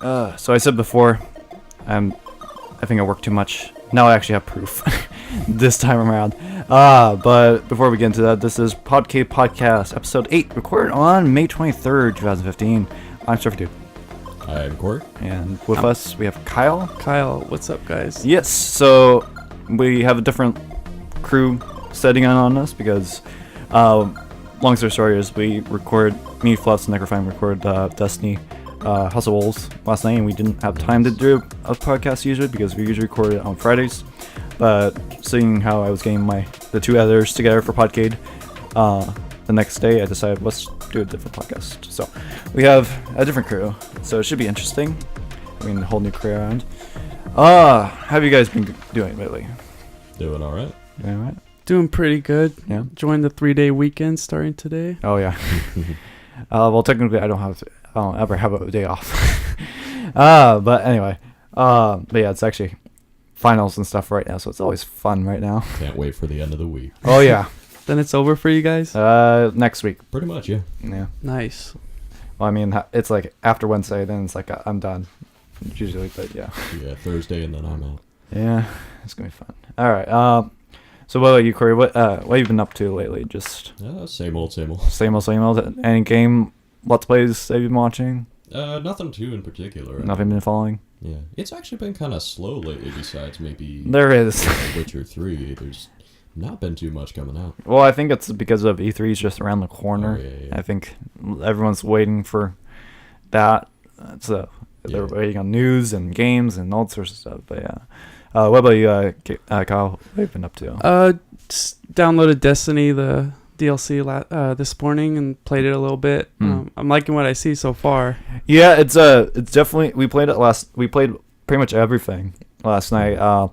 So I said before, I think I work too much. Now I actually have proof this time around. But before we get into that, this is Podcade Podcast, episode 8, recorded on May 23rd, 2015. I'm Surfer2. I'm Corey. And with us, we have Kyle. Kyle, what's up, guys? Yes, so we have a different crew setting on us because, long story short is me, Fluffs, and Necrofine recorded Destiny House of Wolves last night, and we didn't have time to do a podcast usually because we usually record it on Fridays. But seeing how I was getting the two editors together for Podcade the next day, I decided let's do a different podcast. So we have a different crew, so it should be interesting. I mean, a whole new crew around. How have you guys been doing lately? Doing all right. Doing all right? Doing pretty good. Yeah. Joined the 3-day weekend starting today. Oh yeah. Well, technically, I don't ever have a day off. But anyway, but yeah, it's actually finals and stuff right now, so it's always fun right now. Can't wait for the end of the week. Oh yeah. Then it's over for you guys? Next week. Pretty much, yeah. Yeah. Nice. Well, I mean, it's like after Wednesday, then it's like I'm done. Usually, but yeah. Yeah, Thursday, and then I'm out. Yeah, it's gonna be fun. All right. So what about you, Corey? What have you been up to lately? Just same old. same old. Any game Let's Plays that you've been watching? Nothing too in particular. Nothing been following? Yeah, it's actually been kind of slow lately. Besides maybe there is Witcher 3. There's not been too much coming out. Well, I think it's because of E3's just around the corner. Oh, yeah. I think everyone's waiting for that. So they're waiting on news and games and all sorts of stuff. But yeah. What about you, Kyle? What have you been up to? Just downloaded Destiny, the DLC, this morning and played it a little bit. I'm liking what I see so far. Yeah, it's definitely. We played pretty much everything last night.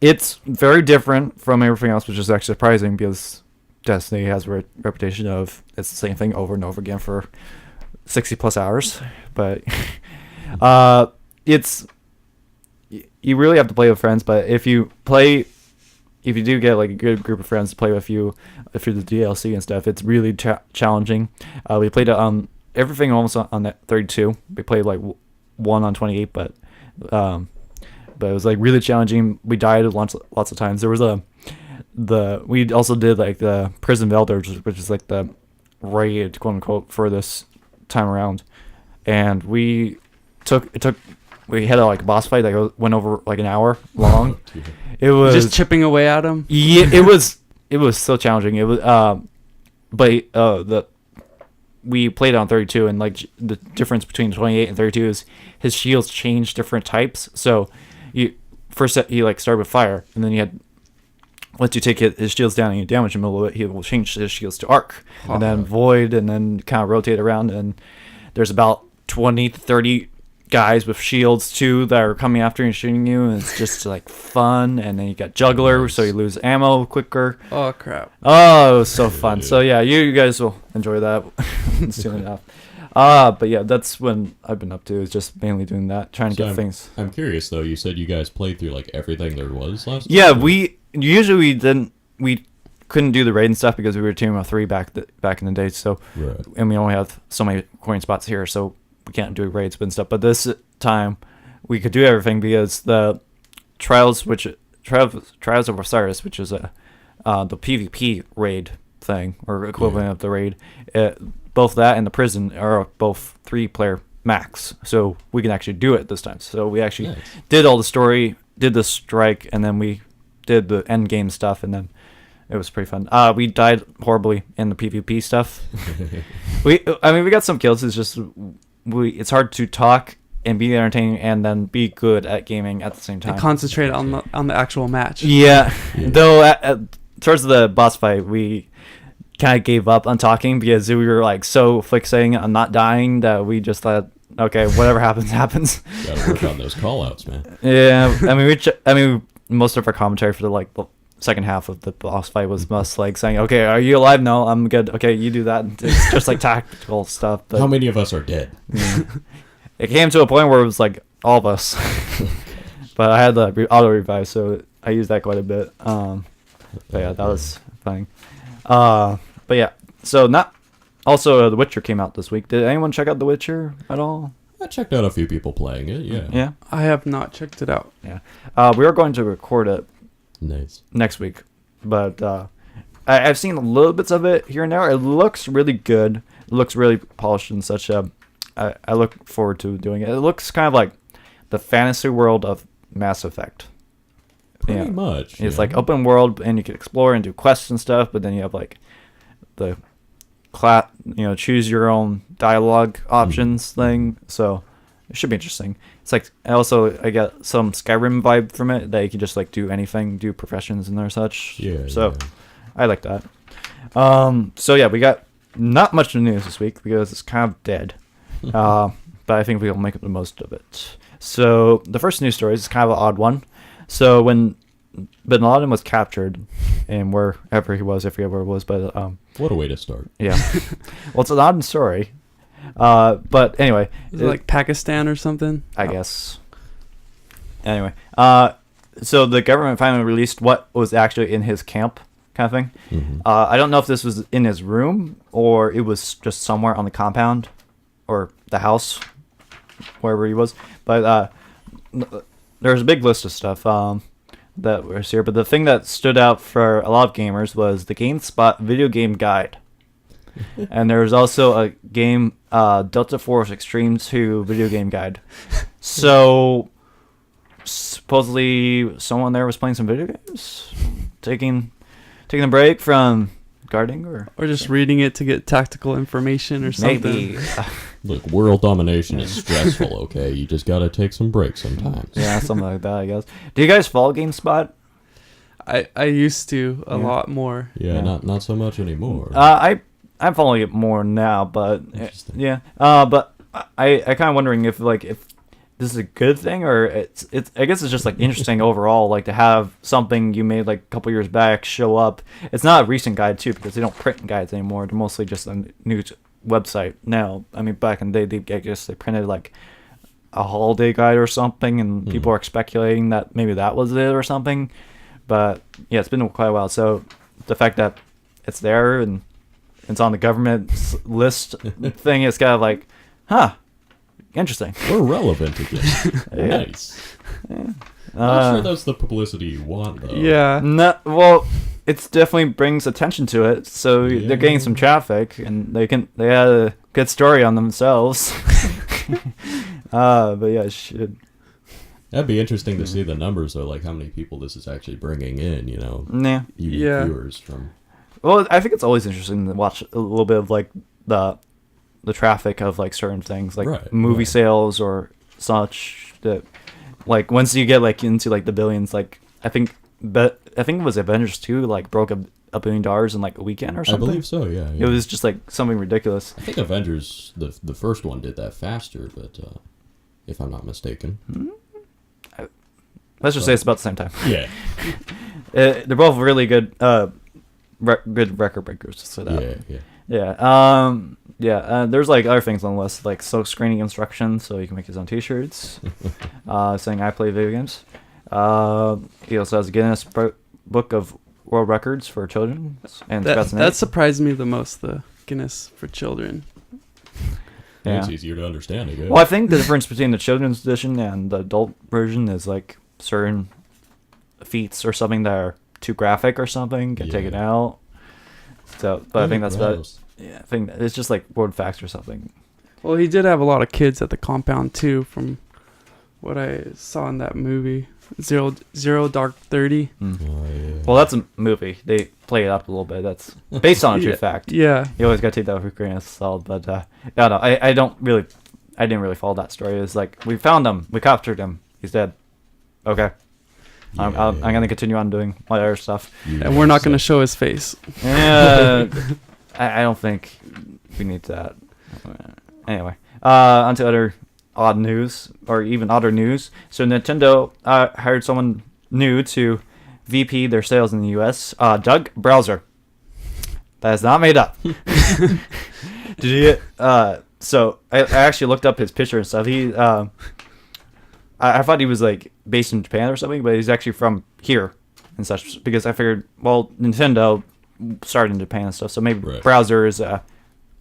It's very different from everything else, which is actually surprising because Destiny has a reputation of it's the same thing over and over again for 60 plus hours. But you really have to play with friends. But if you do get like a good group of friends to play with you through the DLC and stuff, it's really challenging. We played everything almost on that 32. We played like one on 28, but it was like really challenging. We died lots of times. There was we also did like the Prison of Elders, which is like the raid, quote unquote, for this time around, and we had a like boss fight that went over like an hour long. It was just chipping away at him. Yeah, it was so challenging. It was we played on 32, and like the difference between 28 and 32 is his shields change different types. So he like started with fire, and then once you take his shields down and you damage him a little bit, he will change his shields to arc, and then void, and then kind of rotate around. And there's about 20 to 30 guys with shields too that are coming after you and shooting you, and it's just like fun. And then you got juggler, so you lose ammo quicker. Oh crap. Oh, it was so fun. So yeah, you guys will enjoy that soon enough. But yeah, that's when I've been up to, is just mainly doing that, trying to get things. I'm curious though, you said you guys played through like everything there was last Yeah, time? we couldn't do the raid and stuff because we were team of 3 back in the day, so right. And we only have so many coin spots here, so we can't do raids and stuff. But this time we could do everything because the Trials of Osiris, which is the PvP raid thing or equivalent of the raid, both that and the prison are both 3-player max, so we can actually do it this time. So we actually did all the story, did the strike, and then we did the end game stuff, and then it was pretty fun. We died horribly in the PvP stuff. we got some kills. It's just it's hard to talk and be entertaining and then be good at gaming at the same time. And concentrate on the actual match. Yeah. Though towards the boss fight, we kind of gave up on talking because we were like so fixating on not dying that we just thought, okay, whatever happens. Gotta work on those call-outs, man. Yeah. I mean, most of our commentary for the second half of the boss fight was us like saying, okay, are you alive? No, I'm good. Okay, you do that. It's just like tactical stuff. But how many of us are dead? It came to a point where it was like all of us. But I had the auto revive, so I used that quite a bit. But yeah, that was fun. But yeah, so not Also, The Witcher came out this week. Did anyone check out The Witcher at all? I checked out a few people playing it. Yeah. Yeah. I have not checked it out. Yeah. We are going to record it Nice. next week, but I've seen little bits of it here and there. It looks really good. It looks really polished and such. I look forward to doing it. It looks kind of like the fantasy world of Mass Effect. Pretty much. It's yeah. like open world, and you can explore and do quests and stuff. But then you have like the choose your own dialogue options thing. So it should be interesting. It's like I get some Skyrim vibe from it that you can just like do anything, do professions and such. Yeah. So yeah. I like that. So yeah, we got not much news this week because it's kind of dead. But I think we'll make the most of it. So the first news story is kind of an odd one. So when Bin Laden was captured, and wherever he was, I forget where it was, but What a way to start. yeah. Well, it's an odd story. But anyway, Is it like Pakistan or something? I guess. Anyway, so the government finally released what was actually in his camp, kind of thing. Mhm. I don't know if this was in his room or it was just somewhere on the compound or the house, wherever he was. But there's a big list of stuff that was here. But the thing that stood out for a lot of gamers was the GameSpot video game guide. And there was also a game, Delta Force Extreme 2 video game guide. So supposedly someone there was playing some video games, taking a break from guarding, or Or just reading it to get tactical information or something. maybe. Look, world domination is stressful, okay? You just gotta take some breaks sometimes. Yeah, something like that, I guess. Do you guys follow GameSpot? I used to a Yeah. lot more. Yeah, Yeah. not so much anymore. I'm following it more now, but Interesting. yeah. But I kind of wondering if this is a good thing, or it's I guess it's just like interesting overall, like to have something you made like a couple years back show up. It's not a recent guide too, because they don't print guides anymore. They're mostly just a news website now. I mean, back in the day, I guess they printed like a holiday guide or something, and people are speculating that maybe that was it or something. But yeah, it's been quite a while. So the fact that it's there and it's on the government list thing, it's kind of like, interesting. We're relevant again. Yeah. Nice. Not Uh, sure that's the publicity you want, though. Yeah. No, well, it definitely brings attention to it. So Yeah. they're getting some traffic, and they had a good story on themselves. But yeah, it should. That'd be interesting to see the numbers, though, like how many people this is actually bringing in, you know, Yeah. unique Yeah. viewers from. Well, I think it's always interesting to watch a little bit of like the traffic of like certain things, like Right, movie right. sales or such. That like once you get like into like the billions, like I think it was Avengers 2 like broke $1 billion in like a weekend or I something. believe so, yeah. It was just like something ridiculous. I think Avengers, the first one, did that faster, but if I'm not mistaken. Let's just say it's about the same time. Yeah. They're both really good, good record breakers. So that. Yeah. There's like other things on the list, like silk screening instructions, so you can make his own T-shirts, saying I play video games. He also has a Guinness Book of World Records for children, and That surprised me the most, the Guinness for children. Yeah. It's easier to understand, I guess. Well, I think the difference between the children's edition and the adult version is like certain feats or something that are too graphic or something get taken Yeah. out. So, but I think that's about. gross. Yeah, I think it's just like word facts or something. Well, he did have a lot of kids at the compound too, from what I saw in that movie, Zero Dark 30. Oh, yeah. Well, that's a movie. They play it up a little bit. That's based on a true Yeah. fact. Yeah. You always got to take that with a grain of salt. But I didn't really follow that story. It's like we found him, we captured him, he's dead. Okay, I'm gonna continue on doing my other stuff. And we're not going to show his face. Yeah, I don't think we need that. Anyway, on to other odd news, or even odder news. So Nintendo hired someone new to VP their sales in the U.S. Doug Browser. That is not made up. Did you? So I actually looked up his picture and stuff. He, I thought he was like based in Japan or something, but he's actually from here and such. Because I figured, well, Nintendo started in Japan and stuff, so maybe Right. Browser is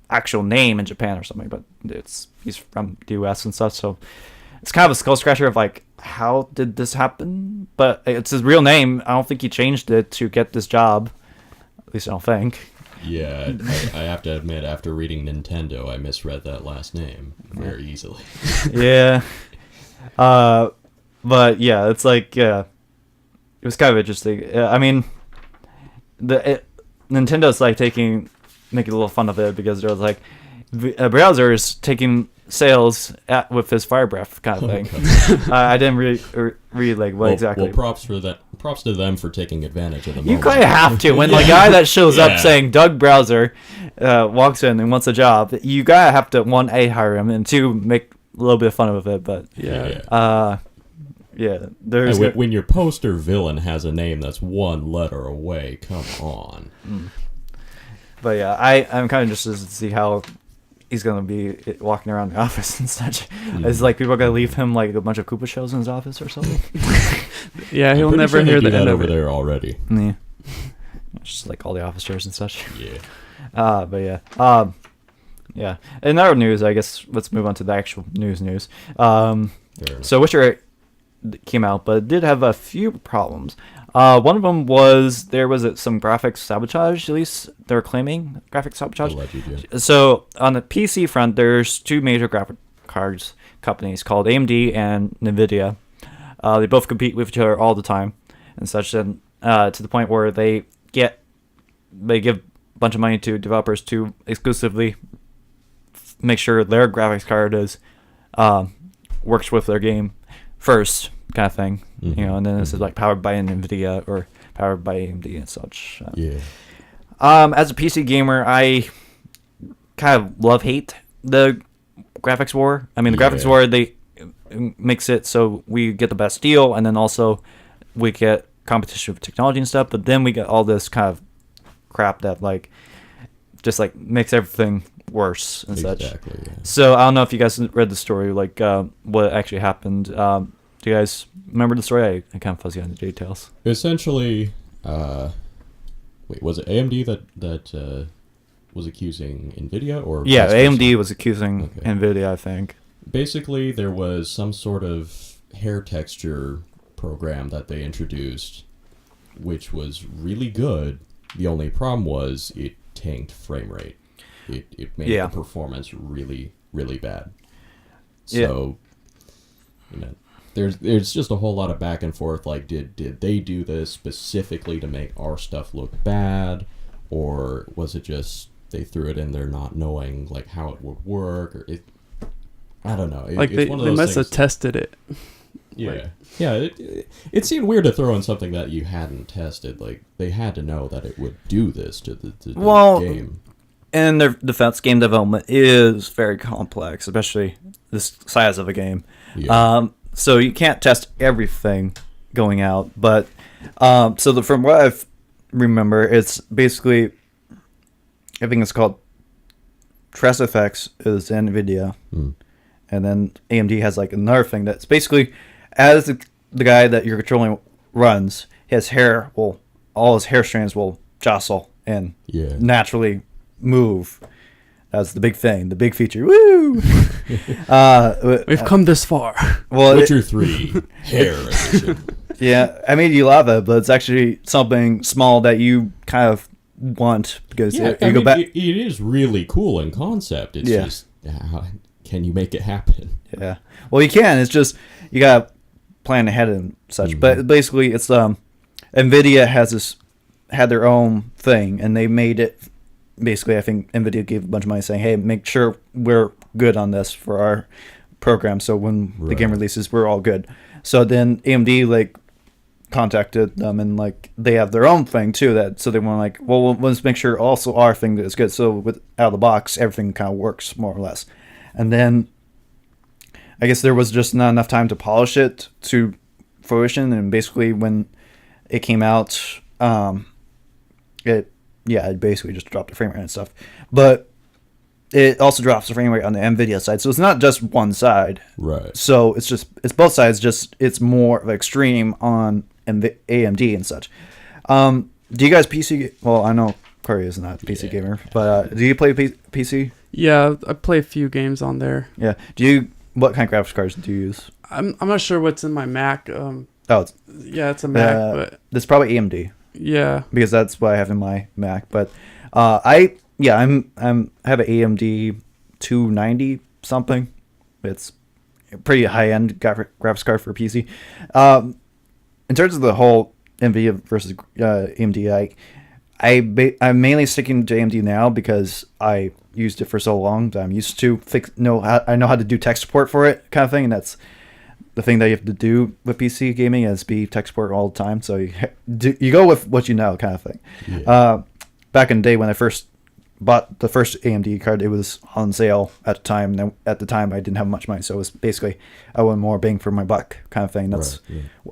actual name in Japan or something, but he's from the U.S. and stuff, so it's kind of a skull scratcher of like, how did this happen? But it's his real name. I don't think he changed it to get this job. At least I don't think. Yeah, I have to admit, after reading Nintendo, I misread that last name very easily. Yeah. But yeah, it's like, it was kind of interesting. I mean, Nintendo's like making a little fun of it because they're like, a browser is taking sales with his fire breath kind of thing. I didn't read like what exactly. Well, props to them for taking advantage of the moment. You kind of have to. When the guy that shows up saying Doug Browser walks in and wants a job, you gotta have to, 1, hire him, and 2, make a little bit of fun of it. But there's when your poster villain has a name that's 1 letter away, come on. But yeah, I'm kind of interested to see how he's gonna be walking around the office and such. It's like people are gonna leave him like a bunch of Koopa shells in his office or something. Yeah, he'll never hear the end of over it. there already. Yeah, just like all the office chairs and such. Yeah. But yeah. In other news, I guess let's move on to the actual news. So Witcher came out, but it did have a few problems. One of them was there was some graphics sabotage. At least they're claiming graphics sabotage. Alleged, yeah. So on the PC front, there's 2 major graphic cards companies called AMD and Nvidia. They both compete with each other all the time and such, and to the point where they give a bunch of money to developers to exclusively make sure their graphics card works with their game first, kind of thing. And then it's like powered by an Nvidia or powered by AMD and such. As a PC gamer, I kind of love-hate the graphics war. I mean, the graphics war, they makes it so we get the best deal, and then also we get competition with technology and stuff, but then we get all this kind of crap that like just like makes everything worse and such. Exactly. Yeah. So I don't know if you guys read the story, like what actually happened. Do you guys remember the story? I kind of fuzzy on the details. Essentially, was it AMD that was accusing Nvidia, or AMD was accusing Nvidia, I think. Basically, there was some sort of hair texture program that they introduced, which was really good. The only problem was it tanked frame rate. It made the performance really, really bad. So, there's just a whole lot of back and forth. Like, did they do this specifically to make our stuff look bad, or was it just they threw it in there not knowing like how it would work? Or I don't know. They must have tested it. Yeah. It seemed weird to throw in something that you hadn't tested. Like, they had to know that it would do this to the game. And their defense, game development is very complex, especially this size of a game. Yeah. So you can't test everything going out. But from what I remember, it's basically, I think it's called TressFX is NVIDIA. And then AMD has like another thing that's basically, as the guy that you're controlling runs, his hair all his hair strands will jostle and naturally move. That's the big thing, the big feature. Woo! We've come this far. Well, Witcher 3 hair edition. Yeah, I mean, you love it, but it's actually something small that you kind of want because you go back. It is really cool in concept. It's just how can you make it happen? Yeah, well, you can. It's just you gotta plan ahead and such. But basically, it's NVIDIA had their own thing, and they made it. Basically, I think NVIDIA gave a bunch of money saying, hey, make sure we're good on this for our program. So when the game releases, we're all good. So then AMD contacted them, and they have their own thing too. So they want well, let's make sure also our thing is good. So out of the box, everything kind of works more or less. And then I guess there was just not enough time to polish it to fruition. And basically when it came out, it basically just dropped the frame rate and stuff. But it also drops the frame rate on the NVIDIA side. So it's not just one side. Right. So it's both sides, just it's more extreme on AMD and such. Do you guys PC... Well, I know Corey is not a PC Yeah. gamer, but do you play PC? Yeah, I play a few games on there. Yeah. What kind of graphics cards do you use? I'm not sure what's in my Mac. Oh, Yeah, it's a Mac, but it's probably AMD yeah. because that's what I have in my Mac. But I have an AMD 290 something. It's a pretty high end graphics card for PC. In terms of the whole NVIDIA versus AMD, I'm mainly sticking to AMD now because I used it for so long that I'm used to I know how to do tech support for it kind of thing, and that's the thing that you have to do with PC gaming is be tech support all the time. So you go with what you know kind of thing. Yeah. Back in the day when I first bought the first AMD card, it was on sale at the time. And at the time, I didn't have much money, so it was basically I wanted more bang for my buck kind of thing. That's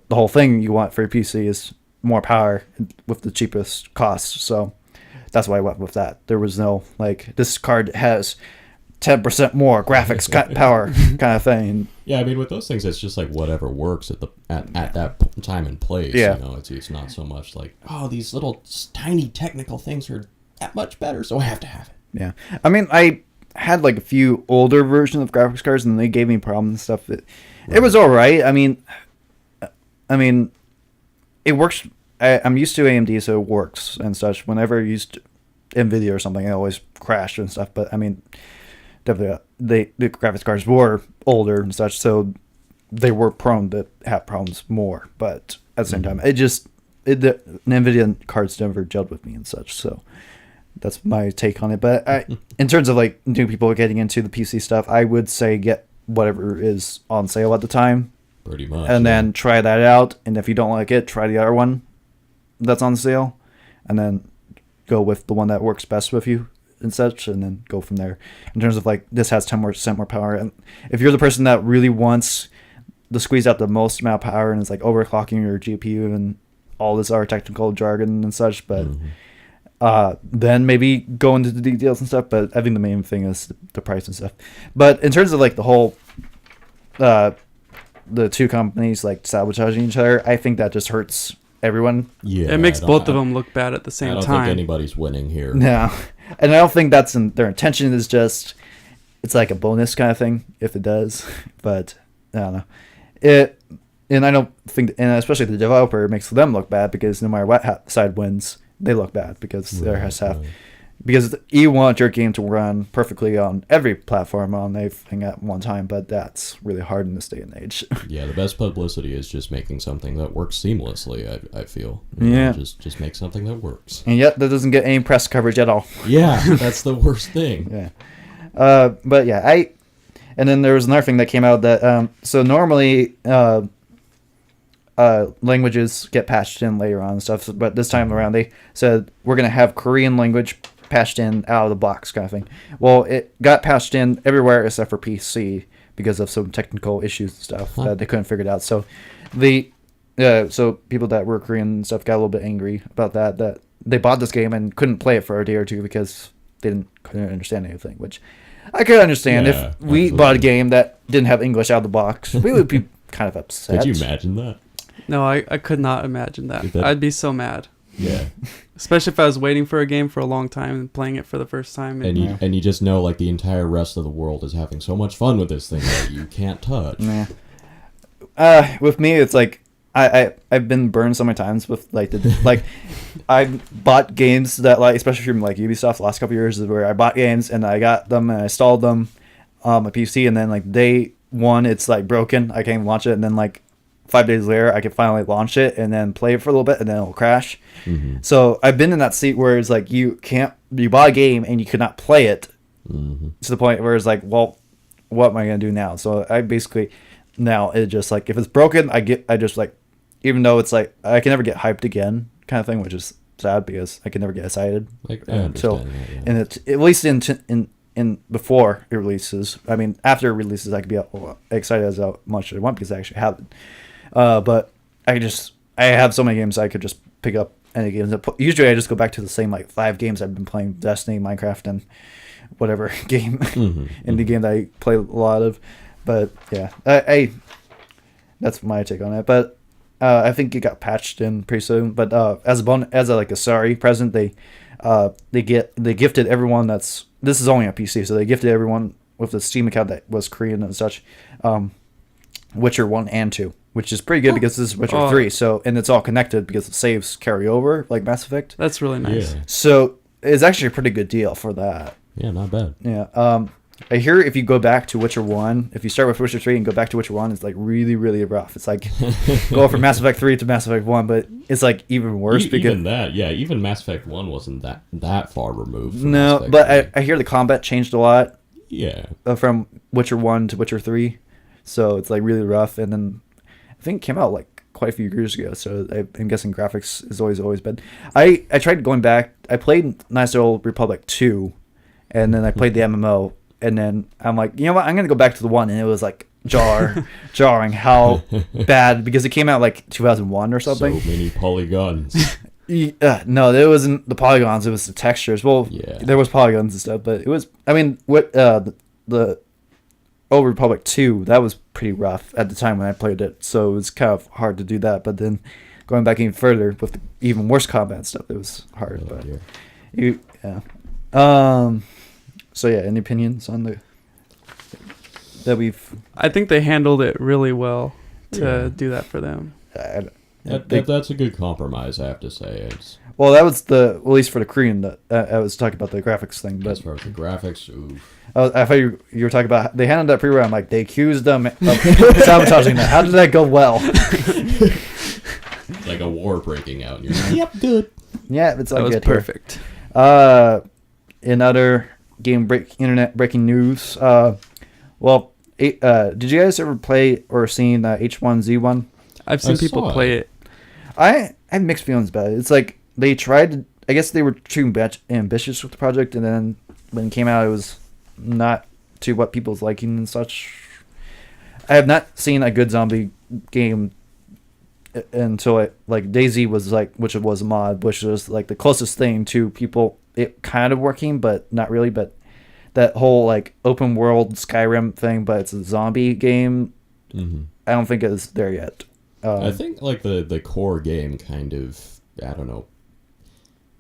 the whole thing you want for your PC is more power with the cheapest cost. So that's why I went with that. There was no like this card has 10% more graphics power kind of thing. Yeah, I mean, with those things, it's just like whatever works at that time and place. Yeah. You know, it's not so much like, oh, these little tiny technical things are that much better, so I have to have it. Yeah, I mean, I had like a few older versions of graphics cards, and they gave me problems and stuff. It was all right. I mean, it works. I'm used to AMD, so it works and such. Whenever I used NVIDIA or something, it always crashed and stuff. But I mean, definitely, the graphics cards were older and such, so they were prone to have problems more. But at the same time, the NVIDIA cards never gelled with me and such. So that's my take on it. But in terms of like new people getting into the PC stuff, I would say get whatever is on sale at the time. Pretty much. And then try that out. And if you don't like it, try the other one that's on sale. And then go with the one that works best with you and such. And then go from there. In terms of like, this has 10% more power. And if you're the person that really wants to squeeze out the most amount of power and it's like overclocking your GPU and all this other technical jargon and such. But then maybe go into the details and stuff. But I think the main thing is the price and stuff. But in terms of like the whole... the two companies like sabotaging each other, I think that just hurts everyone. Yeah, It makes both of them look bad at the I same don't time. think anybody's winning here. No, and I don't think that's their intention. Is just it's like a bonus kind of thing if it does, but I don't know it. And I don't think, and especially the developer, makes them look bad because no matter what side wins, they look bad because there has to have. Because you want your game to run perfectly on every platform on everything at one time, but that's really hard in this day and age. Yeah, the best publicity is just making something that works seamlessly, I feel. Yeah. Just make something that works. And yet, that doesn't get any press coverage at all. Yeah, that's the worst thing. Yeah. But yeah, and then there was another thing that came out that, so normally, languages get patched in later on and stuff, but this time around they said, we're going to have Korean language patched in out of the box kind of thing. Well, it got patched in everywhere except for PC because of some technical issues and stuff that they couldn't figure it out. So so people that were Korean and stuff got a little bit angry about that they bought this game and couldn't play it for a day or two because they couldn't understand anything, which I could understand. Yeah, if we bought a game that didn't have English out of the box, we would be kind of upset. Could you imagine that? No, I could not imagine that. I'd be so mad. Yeah. Especially if I was waiting for a game for a long time and playing it for the first time. And you just know like the entire rest of the world is having so much fun with this thing that you can't touch. Yeah. With me, it's like I've been burned so many times with like I bought games that like, especially from like Ubisoft the last couple of years, is where I bought games and I got them and I installed them on my PC, and then like day one it's like broken, I can't even launch it, and then like 5 days later I can finally launch it and then play it for a little bit and then it'll crash. So I've been in that seat where it's like you bought a game and you could not play it to the point where it's like, well, what am I gonna do now? So I basically now it just like, if it's broken, I just like, even though it's like I can never get hyped again kind of thing, which is sad because I can never get excited until and it's at least in before it releases. I mean, after it releases, I could be excited as much as I want because I actually have it. But I have so many games I could just pick up any games. Usually I just go back to the same like 5 games I've been playing: Destiny, Minecraft, and whatever game indie game that I play a lot of. But yeah, I that's my take on it. But I think it got patched in pretty soon. But as a like a sorry present, they they gifted everyone this is only on PC, so they gifted everyone with a Steam account that was Korean and such, Witcher 1 and 2, which is pretty good because this is Witcher 3, so, and it's all connected because the saves carry over like Mass Effect. That's really nice. Yeah. So it's actually a pretty good deal for that. Yeah, not bad. Yeah. I hear if you go back to Witcher 1, if you start with Witcher 3 and go back to Witcher 1, it's like really, really rough. It's like go from Mass Effect 3 to Mass Effect 1, but it's like even worse because even that, yeah, even Mass Effect 1 wasn't that far removed from no, Mass Effect but 3. I hear the combat changed a lot. Yeah. From Witcher 1 to Witcher 3, so it's like really rough. And then I think it came out like quite a few years ago, so I'm guessing graphics is always bad. I tried going back. I played Knights of the Old Republic 2, and then I played the MMO. And then I'm like, you know what? I'm going to go back to the 1. And it was like jarring how bad, because it came out like 2001 or something. So many polygons. No, it wasn't the polygons. It was the textures. Well, Yeah. there was polygons and stuff, but it was, I mean, what the Old Republic 2, that was pretty rough at the time when I played it. So it was kind of hard to do that. But then going back even further with the even worse combat and stuff, it was hard. Oh, but dear. yeah. So yeah, any opinions on that we've? I think they handled it really well to do that for them. That's a good compromise, I have to say. Well, that was at least for the Korean. That I was talking about the graphics thing, but as far as the graphics, oof. I thought you were talking about they handled that pretty well. I'm like, they accused them of sabotaging that. How did that go well? Like a war breaking out. And you're like, yep, good. Yeah, it's all That was good here. perfect. In other internet breaking news, did you guys ever play or seen H1Z1? I've seen people saw it. play it. I have mixed feelings about it. It's like they tried to, I guess they were too ambitious with the project, and then when it came out, it was not to what people's liking and such. I have not seen a good zombie game until DayZ was which was a mod, which was like the closest thing to people it kind of working, but not really. But that whole like open world Skyrim thing, but it's a zombie game. Mm-hmm. I don't think it's there yet. I think like the core game kind of, I don't know.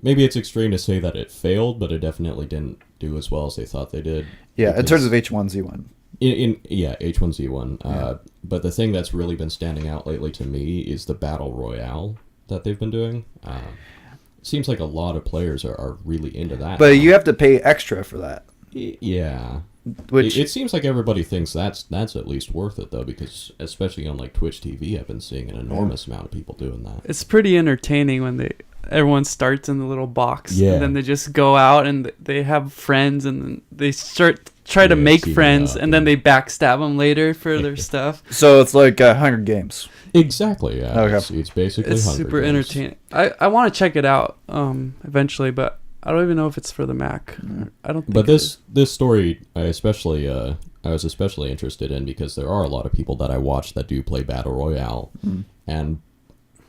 Maybe it's extreme to say that it failed, but it definitely didn't do as well as they thought they did. Yeah, in terms of H1Z1. H1Z1. But the thing that's really been standing out lately to me is the Battle Royale that they've been doing. Seems like a lot of players are really into that. But you have to pay extra for that. Yeah. Which it seems like everybody thinks that's at least worth it, though, because especially on like Twitch TV, I've been seeing an enormous amount of people doing that. It's pretty entertaining when everyone starts in the little box, Yeah. and then they just go out and they have friends, and then they try to make team friends, up, and then they backstab them later for their stuff. so it's like Hunger Games. Exactly, yeah. Okay. It's basically It's Hunger super Games. entertaining. I want to check it out eventually, but I don't even know if it's for the Mac. I don't think But it is. this story, I was especially interested in because there are a lot of people that I watch that do play Battle Royale, and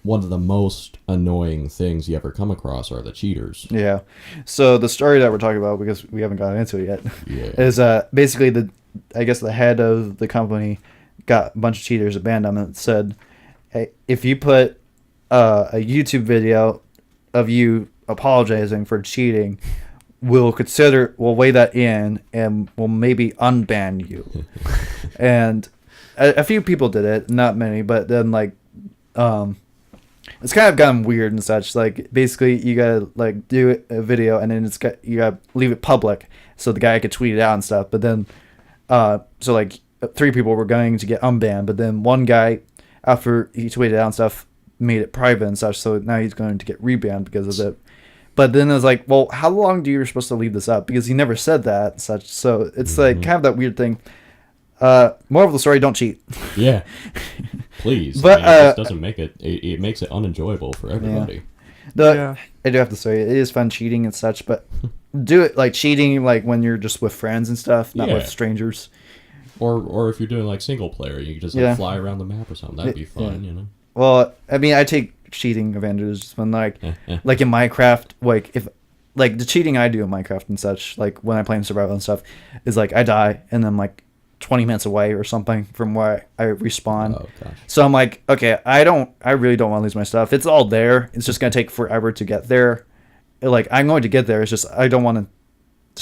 one of the most annoying things you ever come across are the cheaters. Yeah. So the story that we're talking about, because we haven't gotten into it yet, Yeah. is basically the head of the company got a bunch of cheaters, banned them, and said, hey, if you put a YouTube video of you apologizing for cheating, we'll weigh that in and we'll maybe unban you. And a few people did it, not many, but then it's kind of gotten weird and such. Like basically you gotta like do a video and then you gotta leave it public so the guy could tweet it out and stuff. But then so like 3 people were going to get unbanned, but then one guy, after he tweeted it out and stuff, made it private and such, so now he's going to get rebanned because of it. But then it was like, well, how long do you supposed to leave this up? Because he never said that and such. So it's like kind of that weird thing. Moral of the story, don't cheat. Yeah. Please. But, it just doesn't make it makes it unenjoyable for everybody. Yeah. I do have to say, it is fun cheating and such, but do it like cheating like when you're just with friends and stuff, not Yeah. with strangers. Or if you're doing like single player, you can just like fly around the map or something. That'd be fun, you know. Well, I mean, I take cheating advantages when like in Minecraft, like if like the cheating I do in Minecraft and such, like when I play in survival and stuff, is like I die and I'm like 20 minutes away or something from where I respawn. Oh gosh. So I'm like, okay, I really don't want to lose my stuff. It's all there. It's just gonna take forever to get there, like I'm going to get there. It's just I don't want to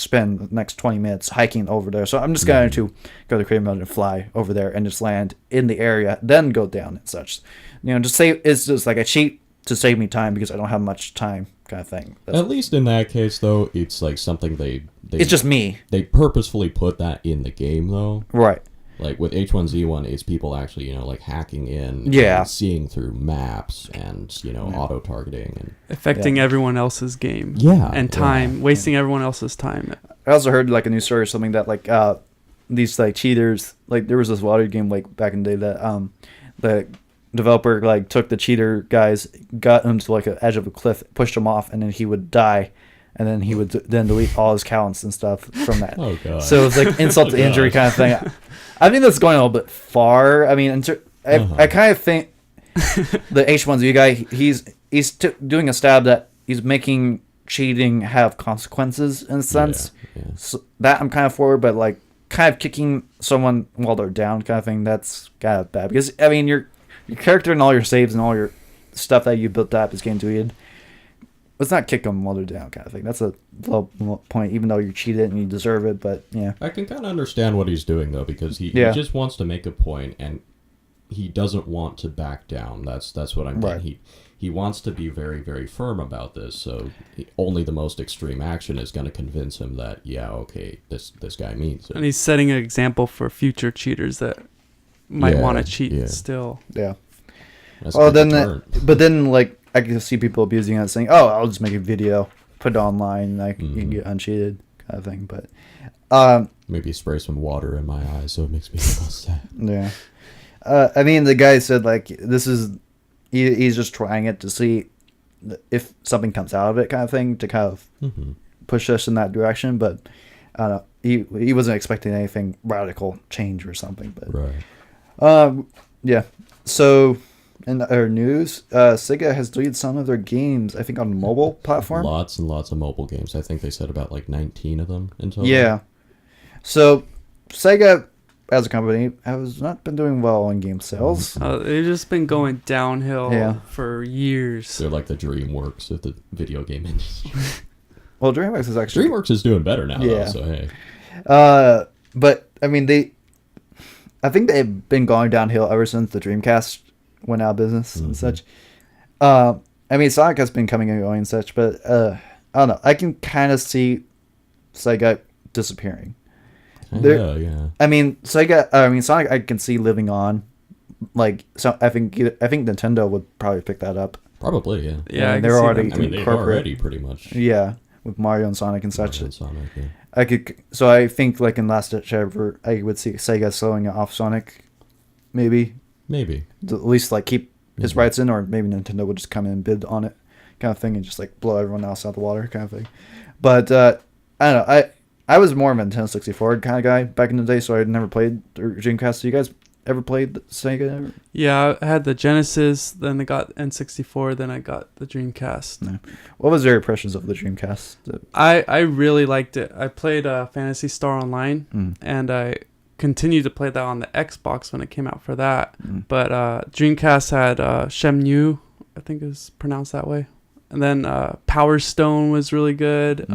spend the next 20 minutes hiking over there. So I'm just going to go to creative mode and fly over there and just land in the area, then go down and such. Just say it's just like a cheat to save me time because I don't have much time kind of thing. At least in that case, though, it's like something they it's just me. They purposefully put that in the game, though. Right. Like with H1Z1, it's people actually, like hacking in, and seeing through maps and, auto targeting and affecting everyone else's game. Yeah. And time, wasting everyone else's time. I also heard like a news story or something that like these like cheaters, like there was this water game like back in the day that the developer like took the cheater guys, got him to like an edge of a cliff, pushed him off, and then he would die. And then he would then delete all his counts and stuff from that. Oh, God. So it was like insult to injury kind of thing. I think that's going a little bit far. I mean, I kind of think the H1Z guy, he's doing a stab that he's making cheating have consequences in a sense. Yeah. So that I'm kind of for, but like kind of kicking someone while they're down kind of thing, that's kind of bad. Because, I mean, your character and all your saves and all your stuff that you built up is getting deleted. Let's not kick them while they're down kind of thing. That's a low point, even though you cheated and you deserve it, but yeah. I can kind of understand what he's doing, though, because he just wants to make a point, and he doesn't want to back down. That's what I'm right. getting. He wants to be very, very firm about this, so only the most extreme action is going to convince him that, this guy means it. And he's setting an example for future cheaters that might want to cheat still. Yeah. That's but then, like, I can see people abusing it, saying, "Oh, I'll just make a video, put it online, like you can get uncheated," kind of thing. But maybe spray some water in my eyes so it makes me feel sad. Yeah. I mean, the guy said like this is he's just trying it to see if something comes out of it, kind of thing, to kind of push us in that direction. But I don't know. He wasn't expecting anything radical change or something. But right. Yeah. So. In our news, Sega has deleted some of their games, I think, on mobile platform. Lots and lots of mobile games. I think they said about like 19 of them in total. Yeah. So, Sega, as a company, has not been doing well on game sales. They've just been going downhill for years. They're like the DreamWorks of the video game industry. Well, DreamWorks is actually... DreamWorks is doing better now, though, so hey. But, I mean, I think they've been going downhill ever since the Dreamcast went out of business and such. I mean, Sonic has been coming and going and such, but I don't know. I can kind of see Sega disappearing. Yeah. I mean, Sonic I can see living on. Like, so I think Nintendo would probably pick that up. Probably, yeah. Yeah, they're already. They've already pretty much. Yeah, with Mario and Sonic and such. Mario and Sonic, yeah. I think like in last ditch ever, I would see Sega selling off Sonic, maybe. Maybe. At least like keep his rights in, or maybe Nintendo would just come in and bid on it, kind of thing, and just like blow everyone else out the water, kind of thing. But I don't know. I was more of a Nintendo 64 kind of guy back in the day, so I never played Dreamcast. Do you guys ever played Sega? Yeah, I had the Genesis, then I got N64, then I got the Dreamcast. No. What was your impressions of the Dreamcast? I really liked it. I played Phantasy Star Online, and I continued to play that on the Xbox when it came out for that. But Dreamcast had Shenmue, I think is pronounced that way. And then Power Stone was really good.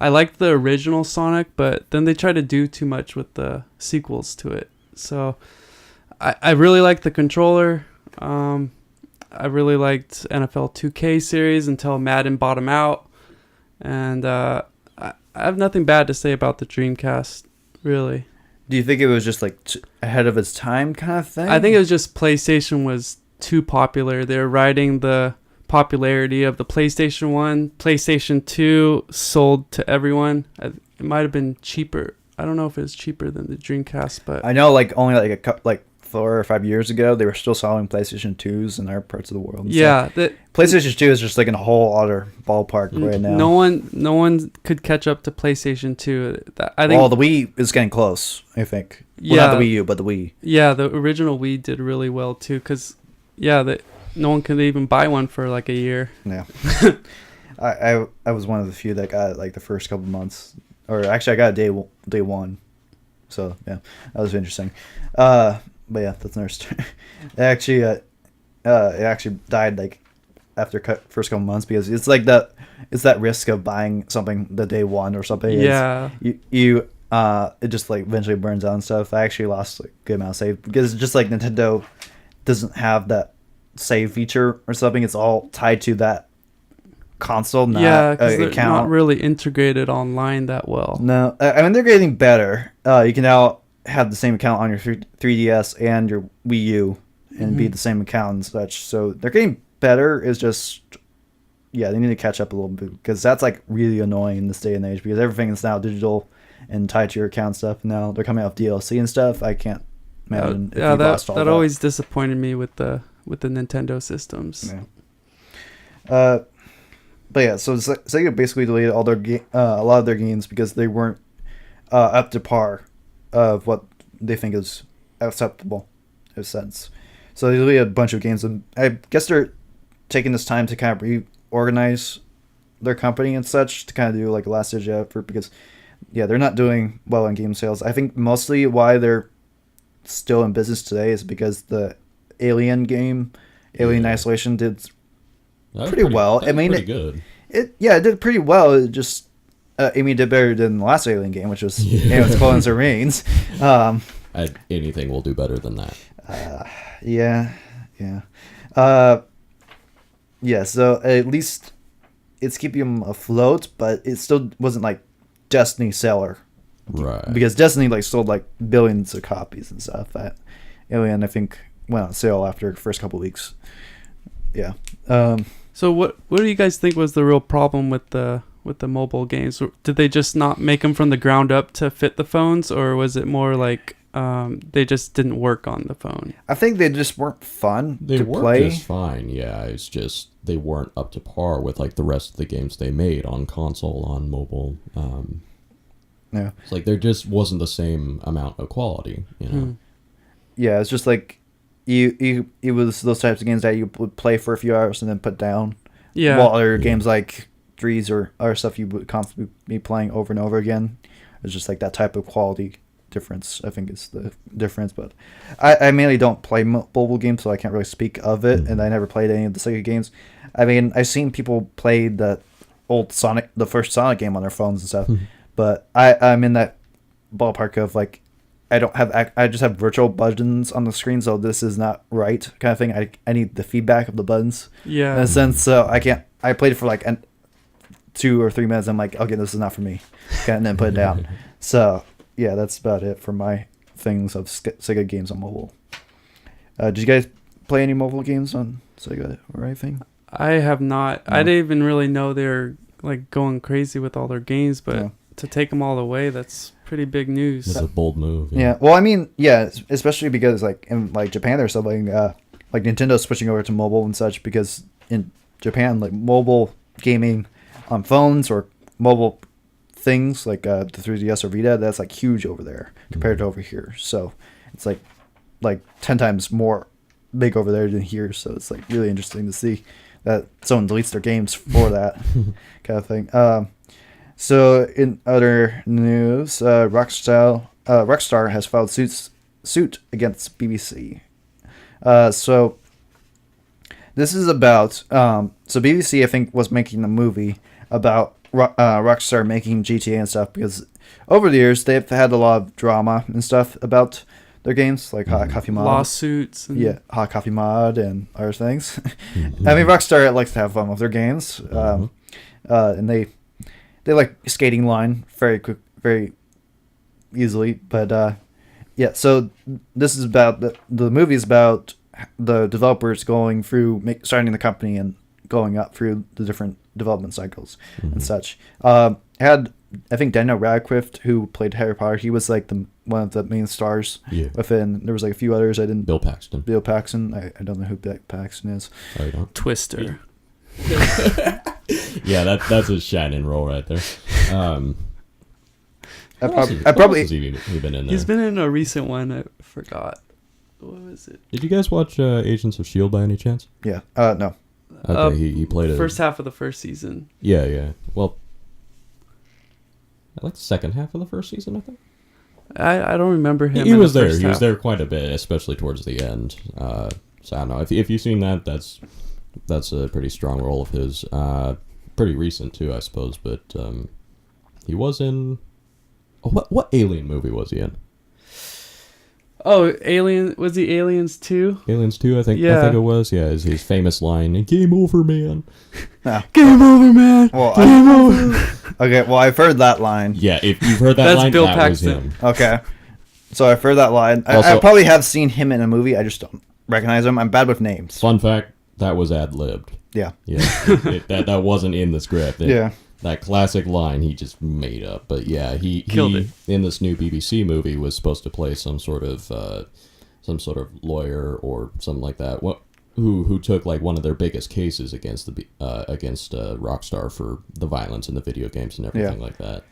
I liked the original Sonic, but then they tried to do too much with the sequels to it. So I really liked the controller. I really liked NFL 2K series until Madden bought them out. And I have nothing bad to say about the Dreamcast, really. Do you think it was just like ahead of its time kind of thing? I think it was just PlayStation was too popular. They were riding the popularity of the PlayStation 1. PlayStation 2 sold to everyone. It might have been cheaper. I don't know if it was cheaper than the Dreamcast, but I know like only like 4 or 5 years ago they were still selling PlayStation 2s in other parts of the world. Yeah, PlayStation 2 is just like in a whole other ballpark right now. No one could catch up to PlayStation 2. I think. Well, the Wii is getting close, I think. Well, not the Wii U, but the Wii. Yeah, the original Wii did really well too, because no one could even buy one for like a year. Yeah. I was one of the few that got it like the first couple months, or actually I got it day one. So yeah, that was interesting. But yeah, that's another story. It actually died like after first couple months because it's like that. It's that risk of buying something the day one or something. Yeah. You it just like eventually burns out and stuff. I actually lost like a good amount of save because it's just like Nintendo doesn't have that save feature or something. It's all tied to that console, not because they're account. not really integrated online that well. No, I mean they're getting better. You can now have the same account on your 3DS and your Wii U and be the same account and such. So they're getting better. It's just they need to catch up a little bit because that's like really annoying in this day and age because everything is now digital and tied to your account stuff. Now they're coming out with DLC and stuff. I can't imagine if you lost all that. That always disappointed me with the Nintendo systems. Yeah. But yeah, so Sega basically deleted all their a lot of their games because they weren't up to par of what they think is acceptable in a sense. So they deleted a bunch of games, and I guess they're taking this time to kind of reorganize their company and such to kind of do like a last ditch effort because they're not doing well in game sales. I think mostly why they're still in business today is because the Alien game, Alien Isolation, did pretty well. I mean, pretty good. It did pretty well. It just Amy did better than the last Alien game, which was Aliens Colonies and Reigns. Anything will do better than that. So at least it's keeping them afloat, but it still wasn't like Destiny seller, right? Because Destiny like sold like billions of copies and stuff. That Alien, I think, went on sale after the first couple of weeks. Yeah. So what do you guys think was the real problem with the mobile games? Did they just not make them from the ground up to fit the phones, or was it more like they just didn't work on the phone? I think they just weren't fun to worked play. Just fine, yeah. It's just they weren't up to par with like the rest of the games they made on console, on mobile. It's like there just wasn't the same amount of quality, you know. Yeah, it's just like it was those types of games that you would play for a few hours and then put down. Yeah. While other games like Threes or other stuff you would constantly be playing over and over again. It's just like that type of quality difference, I think, is the difference. But I mainly don't play mobile games, so I can't really speak of it. And I never played any of the Sega games. I mean, I've seen people play the first Sonic game on their phones and stuff. But I'm in that ballpark of like, I just have virtual buttons on the screen, so this is not right kind of thing. I need the feedback of the buttons. Yeah. In a sense, so I played it for like 2 or 3 minutes. I'm like, okay, this is not for me. And then put it down. So yeah, that's about it for my things of Sega games on mobile. Did you guys play any mobile games on Sega or anything? I have not. No. I didn't even really know they're like going crazy with all their games, but to take them all away, that's pretty big news. It's a bold move. Yeah. Well, I mean, especially because like in like Japan, there's something like Nintendo switching over to mobile and such, because in Japan, like mobile gaming on phones or mobile things like the 3DS or Vita, that's like huge over there compared to over here. So it's like 10 times more big over there than here. So it's like really interesting to see that someone deletes their games for that kind of thing. So in other news, Rockstar has filed suit against BBC. So this is about so BBC, I think, was making a movie about Rockstar making GTA and stuff, because over the years they've had a lot of drama and stuff about their games, like Hot Coffee Mod, lawsuits, and Hot Coffee Mod and other things. I mean, Rockstar likes to have fun with their games, and they like skating line very quick, very easily. But so this is about the movie is about the developers going through starting the company and going up through the different development cycles and such. Had, I think, Daniel Radcliffe, who played Harry Potter, he was like one of the main stars within. There was like a few others. Bill Paxton. I don't know who Bill Paxton is. Oh, you don't? Twister. Yeah, that's a shining role right there. I probably has he been in there? He's been in a recent one. I forgot. What was it? Did you guys watch Agents of S.H.I.E.L.D. by any chance? Yeah. No. Okay, he played first half of the first season. Yeah. Well, I like the second half of the first season, I think. I don't remember him. He was there. He was there quite a bit, especially towards the end. So I don't know. If you've seen that, that's That's a pretty strong role of his. Pretty recent too, I suppose. But he was in. What Alien movie was he in? Oh, Alien, was he Aliens 2? Aliens 2, I think. Yeah. I think it was. Yeah, his famous line, "Game over, man." No. Game over, man. Well, Game over. Okay, well, I've heard that line. Yeah, if you've heard that That's line, Bill that Paxton. was him. Okay. So I've heard that line. Also- I probably have seen him in a movie. I just don't recognize him. I'm bad with names. Fun fact: that was ad-libbed. Yeah. Yeah, that wasn't in the script. Yeah. That classic line he just made up. But yeah, he Killed it. in this new BBC movie was supposed to play some sort of lawyer or something like that. Who took like one of their biggest cases against Rockstar for the violence in the video games and everything like that.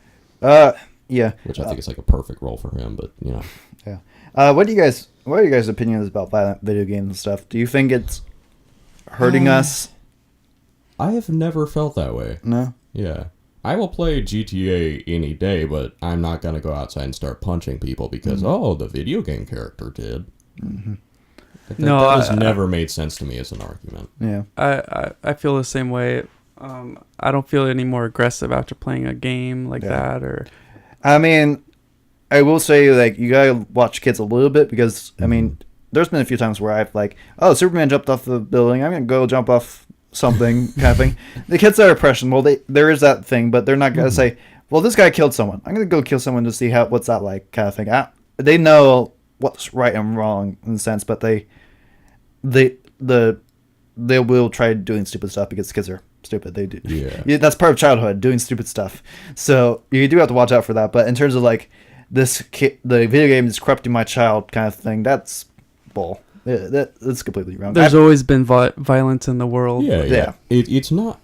Yeah. Which I think is like a perfect role for him. But you know, yeah. What are you guys' opinions about violent video games and stuff? Do you think it's hurting us? I have never felt that way. No. Yeah. I will play GTA any day, but I'm not going to go outside and start punching people because, the video game character did. Mm-hmm. No, that has never made sense to me as an argument. Yeah. I feel the same way. I don't feel any more aggressive after playing a game like that. Or I mean, I will say, like, you gotta watch kids a little bit because, I mean, there's been a few times where I've, like, Superman jumped off the building, I'm gonna go jump off something kind of thing. The kids are impressionable. There is that thing, but they're not gonna say, well, this guy killed someone. I'm gonna go kill someone to see what's that like, kind of thing. They know what's right and wrong in a sense, but they will try doing stupid stuff because kids are stupid. They do. Yeah. That's part of childhood, doing stupid stuff. So you do have to watch out for that. But in terms of like the video game is corrupting my child kind of thing, that's bull. That's completely wrong. there's always been violence in the world. Yeah. It's not.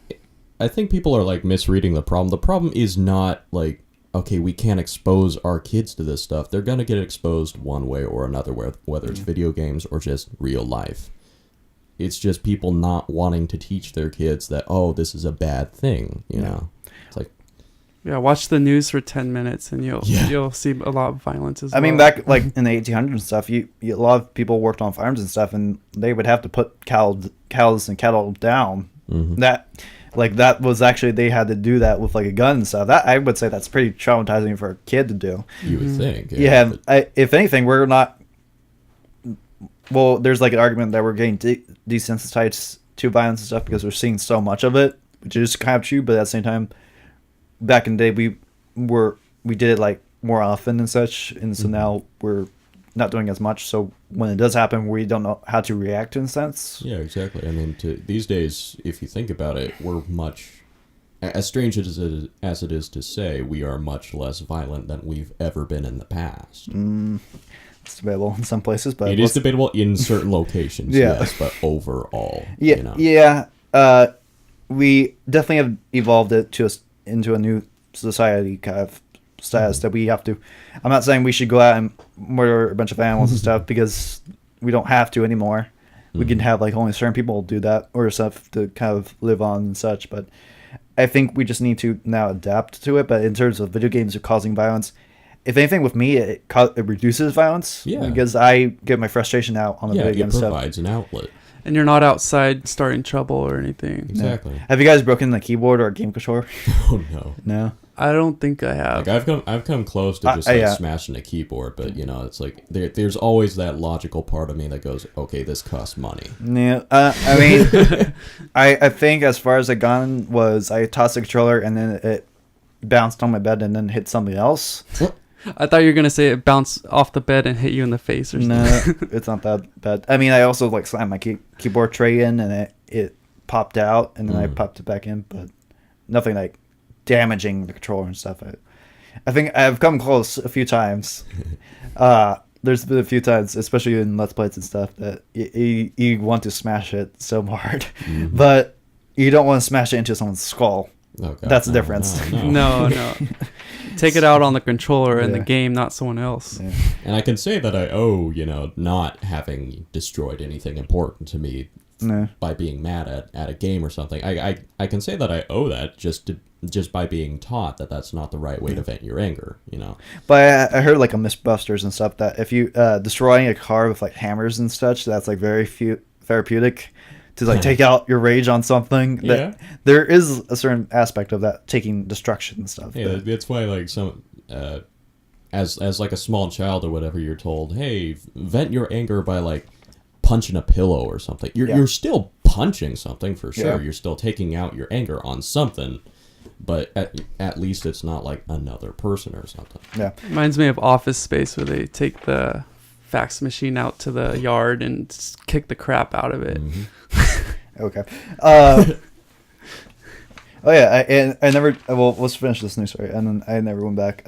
I think people are like misreading the problem. The problem is not like, okay, we can't expose our kids to this stuff. They're gonna get exposed one way or another, whether it's video games or just real life. It's just people not wanting to teach their kids that, this is a bad thing, you know? It's like... Yeah, watch the news for 10 minutes and you'll see a lot of violence as well. I mean, back like in the 1800s and stuff, a lot of people worked on farms and stuff, and they would have to put cows and cattle down. Mm-hmm. That was actually, they had to do that with like a gun and stuff. That, I would say that's pretty traumatizing for a kid to do. You would think. Yeah, if anything, we're not... Well, there's like an argument that we're getting desensitized to violence and stuff because we're seeing so much of it, which is kind of true. But at the same time, back in the day, we did it like more often and such, and so now we're not doing as much. So when it does happen, we don't know how to react in a sense. Yeah, exactly. I mean, these days, if you think about it, we're much, as strange as it is to say, we are much less violent than we've ever been in the past. It's debatable in some places, but it is debatable in certain locations, Yeah. yes, but overall, yeah, you know. yeah. We definitely have evolved it into a new society kind of status that we have to. I'm not saying we should go out and murder a bunch of animals and stuff because we don't have to anymore. We can have like only certain people do that or stuff to kind of live on and such. But I think we just need to now adapt to it. But in terms of video games are causing violence, if anything, with me, it reduces violence. Yeah. Because I get my frustration out on the video game it stuff. provides an outlet. And you're not outside starting trouble or anything. Exactly. Have you guys broken the keyboard or a game controller? Oh no. No. I don't think I have. Like I've come close to just smashing a keyboard, but you know, it's like there's always that logical part of me that goes, okay, this costs money. Yeah, I mean, I think as far as I gone was I tossed the controller and then it bounced on my bed and then hit something else. I thought you were gonna say it bounced off the bed and hit you in the face or something. No, it's not that bad. I mean, I also like slammed my keyboard tray in and it popped out and then I popped it back in, but nothing like damaging the controller and stuff. I think I've come close a few times. There's been a few times, especially in Let's Plays and stuff, that you want to smash it so hard, but you don't want to smash it into someone's skull. Oh, God, That's the difference. No. Take it out on the controller in the Yeah. game, not someone else. Yeah. And I can say that I owe, not having destroyed anything important to me No. by being mad at a game or something. I can say that I owe that just by being taught that that's not the right way to vent your anger, But I heard like on Mythbusters and stuff that if you destroying a car with like hammers and such, that's like very therapeutic to like take out your rage on something. That there is a certain aspect of that, taking destruction and stuff. Yeah, that's why like some as like a small child or whatever, you're told, hey, vent your anger by like punching a pillow or something. You're still punching something for sure. You're still taking out your anger on something, but at least it's not like another person or something. Yeah, reminds me of Office Space, where they take the fax machine out to the yard and just kick the crap out of it. Okay. Oh yeah, I never. Well, let's finish this news story, and then I never went back.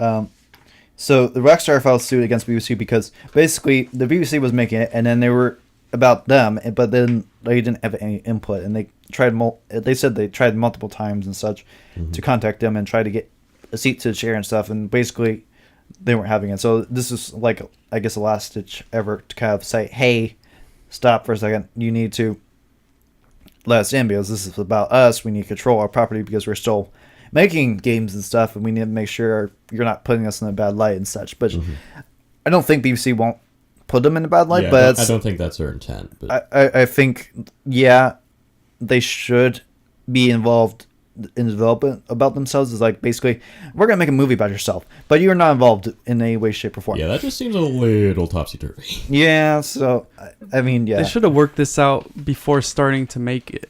So the Rockstar filed suit against BBC because basically the BBC was making it, and then they were about them, but then they didn't have any input, and they tried. They said they tried multiple times and such to contact them and try to get a seat to the chair and stuff, and basically they weren't having it. So this is like, I guess, the last ditch ever to kind of say, hey, stop for a second. You need to let us in because this is about us. We need to control our property because we're still making games and stuff, and we need to make sure you're not putting us in a bad light and such. But I don't think BBC won't put them in a bad light. But I don't think that's their intent. But I think, they should be involved in development about themselves. Is like, basically, we're gonna make a movie about yourself, but you're not involved in any way, shape, or form. Yeah, that just seems a little topsy-turvy. Yeah, so I mean, they should have worked this out before starting to make it.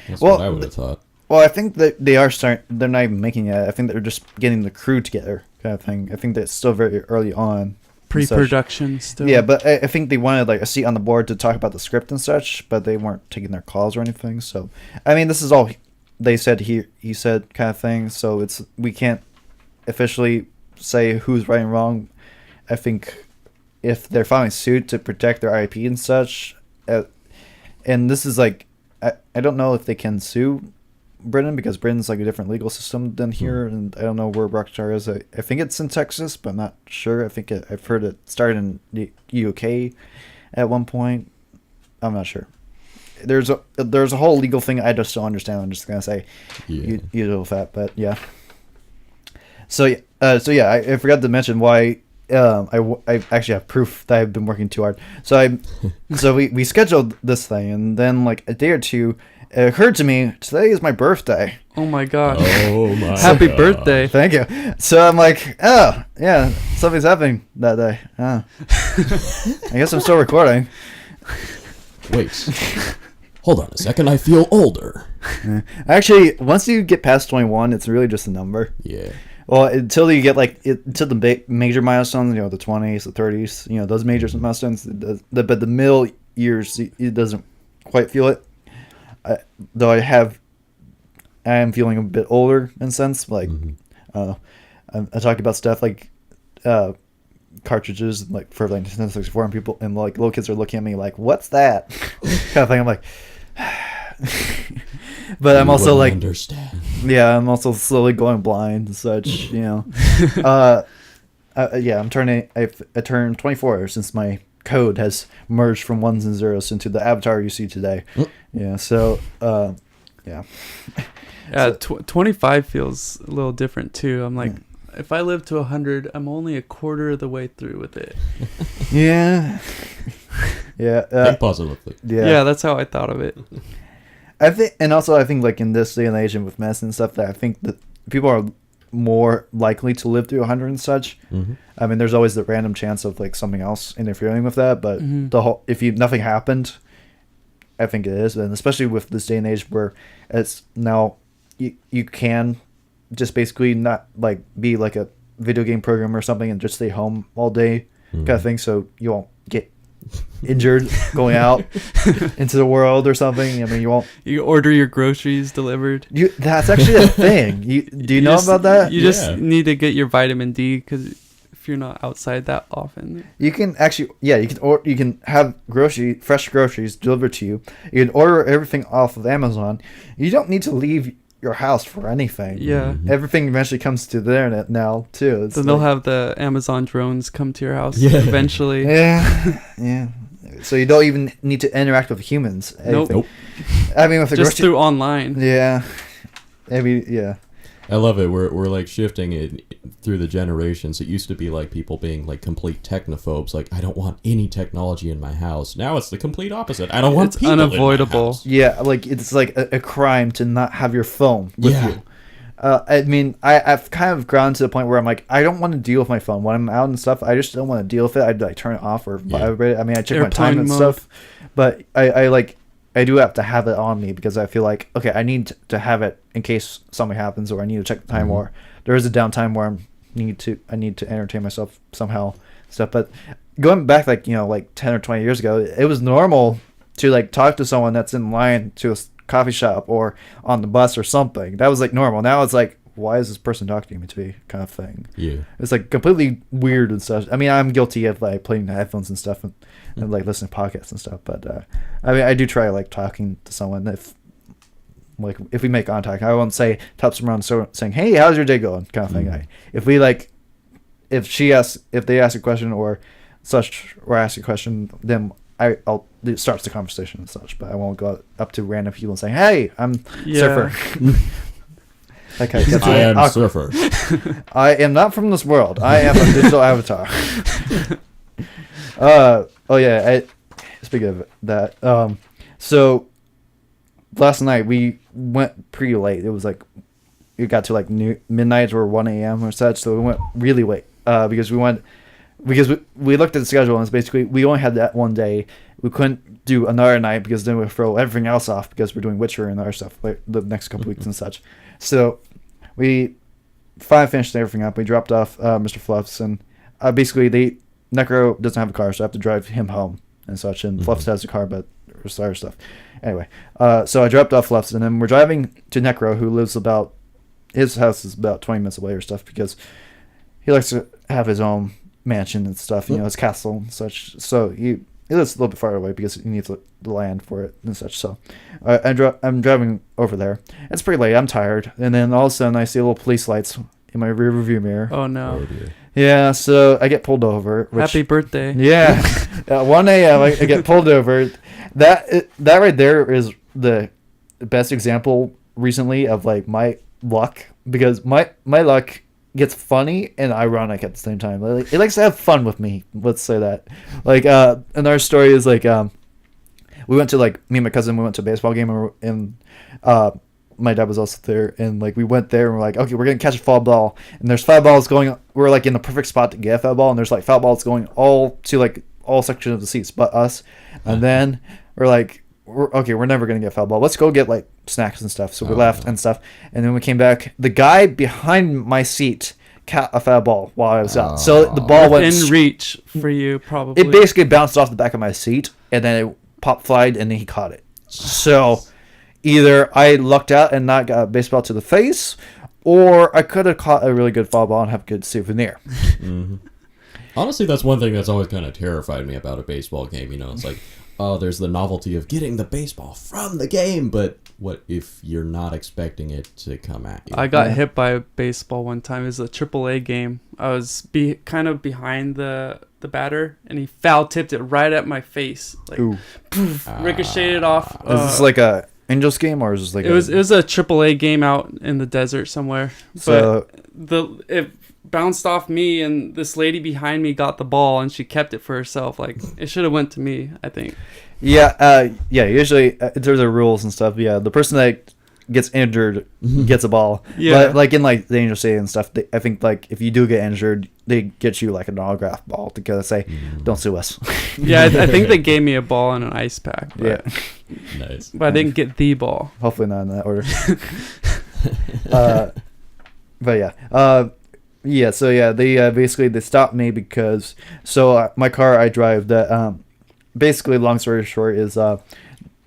That's what I would have thought. Well, I think that they are starting. They're not even making it. I think they're just getting the crew together, kind of thing. I think that's still very early on. Pre-production still. Yeah, but I think they wanted like a seat on the board to talk about the script and such, but they weren't taking their calls or anything. So, I mean, this is all they said. He said kind of thing. So we can't officially say who's right and wrong. I think if they're filing suit to protect their IP and such, and this is like, I don't know if they can sue Britain because Britain's like a different legal system than here, and I don't know where Rockstar is. I think it's in Texas, but I'm not sure. I think I've heard it started in the UK at one point. I'm not sure. There's a whole legal thing I just don't understand. I'm just gonna say, you little fat, but yeah. So I forgot to mention why. I actually have proof that I've been working too hard. So we scheduled this thing, and then like a day or two, it occurred to me, today is my birthday. Oh my gosh. Oh my Happy birthday. Thank you. So I'm like, oh, yeah, something's happening that day. Oh. I guess I'm still recording. Wait. Hold on a second, I feel older. Actually, once you get past 21, it's really just a number. Yeah. Well, until you get until the major milestones, the 20s, the 30s, those major milestones, but the middle years, it doesn't quite feel it. Though I am feeling a bit older in a sense. Like, I talk about stuff like cartridges, like for like Nintendo 64, and people and like little kids are looking at me like, "What's that?" kind of thing. I'm like, but I'm also like, understand. Yeah, I'm also slowly going blind and such. I'm turning. I turned 24 since my code has merged from ones and zeros into the avatar you see today. Yeah, so yeah. Yeah, 25 feels a little different too. I'm like, if I live to 100, I'm only a quarter of the way through with it. Yeah. Yeah. Think positively. Yeah, that's how I thought of it. I think like in this day and age and with medicine and stuff, that I think that people are more likely to live through 100 and such. I mean, there's always the random chance of like something else interfering with that, but if nothing happened, I think it is. And especially with this day and age where it's now you can just basically not like be like a video game programmer or something and just stay home all day kind of thing, so you won't get injured going out into the world or something. I mean, you order your groceries delivered. That's actually a thing. Do you know about that? You just need to get your vitamin D, because if you're not outside that often, you can actually you can have fresh groceries delivered to you. You can order everything off of Amazon. You don't need to leave your house for anything. Yeah. Everything eventually comes to the internet now too. So they'll have the Amazon drones come to your house eventually. Yeah. So you don't even need to interact with humans. Nope. I mean, with the just through online. Yeah. Maybe, yeah. I love it. We're like shifting it through the generations. It used to be like people being like complete technophobes, like I don't want any technology in my house. Now it's the complete opposite. I don't want people unavoidable. in my house. Yeah, like it's like a crime to not have your phone with Yeah. you. I mean, I've kind of grown to the point where I'm like, I don't want to deal with my phone when I'm out and stuff. I just don't want to deal with it. I'd like turn it off or vibrate it. I mean, I check my time and stuff, but I do have to have it on me because I feel like, okay, I need to have it in case something happens, or I need to check the time, or there is a downtime where I need to entertain myself somehow stuff. But going back like 10 or 20 years ago, it was normal to like talk to someone that's in line to a coffee shop or on the bus or something. That was like normal. Now it's like, why is this person talking to me kind of thing? Yeah. It's like completely weird and stuff. I mean, I'm guilty of like playing the headphones and stuff and like listening to podcasts and stuff, but I mean, I do try like talking to someone if we make contact. I won't say tap them around saying, hey, how's your day going, kind of thing. If they ask a question or ask a question, then it starts the conversation and such, but I won't go up to random people and say, hey, I'm Surfer. Okay, I am Surfer. I am not from this world. I am a digital avatar. Speaking of that, so last night we went pretty late. It was like it got to like midnight or 1 a.m. or such, so we went really late because we looked at the schedule and it's basically we only had that one day. We couldn't do another night because then we'd throw everything else off because we're doing Witcher and other stuff like the next couple weeks and such. So we finally finished everything up. We dropped off Mr. Fluffs, and basically Necro doesn't have a car, so I have to drive him home and such, and Fluffs has a car, but there's other stuff. Anyway, so I dropped off Fluffs, and then we're driving to Necro, who lives his house is about 20 minutes away or stuff, because he likes to have his own mansion and stuff, his castle and such. So he lives a little bit far away because he needs the land for it and such. So I'm driving over there. It's pretty late. I'm tired. And then all of a sudden I see little police lights in my rear view mirror. Oh, no. Oh, dear. Yeah, so I get pulled over. Happy birthday. Yeah. At 1 a.m. I get pulled over. That right there is the best example recently of like my luck, because my luck gets funny and ironic at the same time. Like, it likes to have fun with me. Let's say that. Like another story is like we went to me and my cousin, we went to a baseball game, and my dad was also there, and like we went there and we're like, okay, we're gonna catch a foul ball, and there's foul balls going. We're like in the perfect spot to get a foul ball, and there's like foul balls going all to like all sections of the seats but us, and then we're like, we're never gonna get a foul ball. Let's go get like snacks and stuff. So we left and stuff, and then we came back. The guy behind my seat caught a foul ball while I was out, so the ball went in reach for you, probably. It basically bounced off the back of my seat, and then it pop flied, and then he caught it. So either I lucked out and not got a baseball to the face, or I could have caught a really good foul ball and have a good souvenir. Mm-hmm. Honestly, that's one thing that's always kind of terrified me about a baseball game. It's like, oh, there's the novelty of getting the baseball from the game, but what if you're not expecting it to come at you? I got hit by a baseball one time. It was a AAA game. I was kind of behind the batter, and he foul tipped it right at my face. Like, poof, ricocheted off. Is this like a Angels game, or is this like it was a AAA game out in the desert somewhere. So but it bounced off me, and this lady behind me got the ball, and she kept it for herself. Like, it should have went to me, I think. Yeah, usually in terms of rules and stuff, the person that gets injured gets a ball. Yeah. But like in like the Angel Stadium and stuff, I think like if you do get injured, they get you like an autograph ball to kind of say, "Don't sue us." Yeah, I think they gave me a ball and an ice pack. But, Yeah. Nice. But I didn't get the ball. Hopefully not in that order. But yeah. So they basically they stopped me because my car I drive that basically, long story short, is the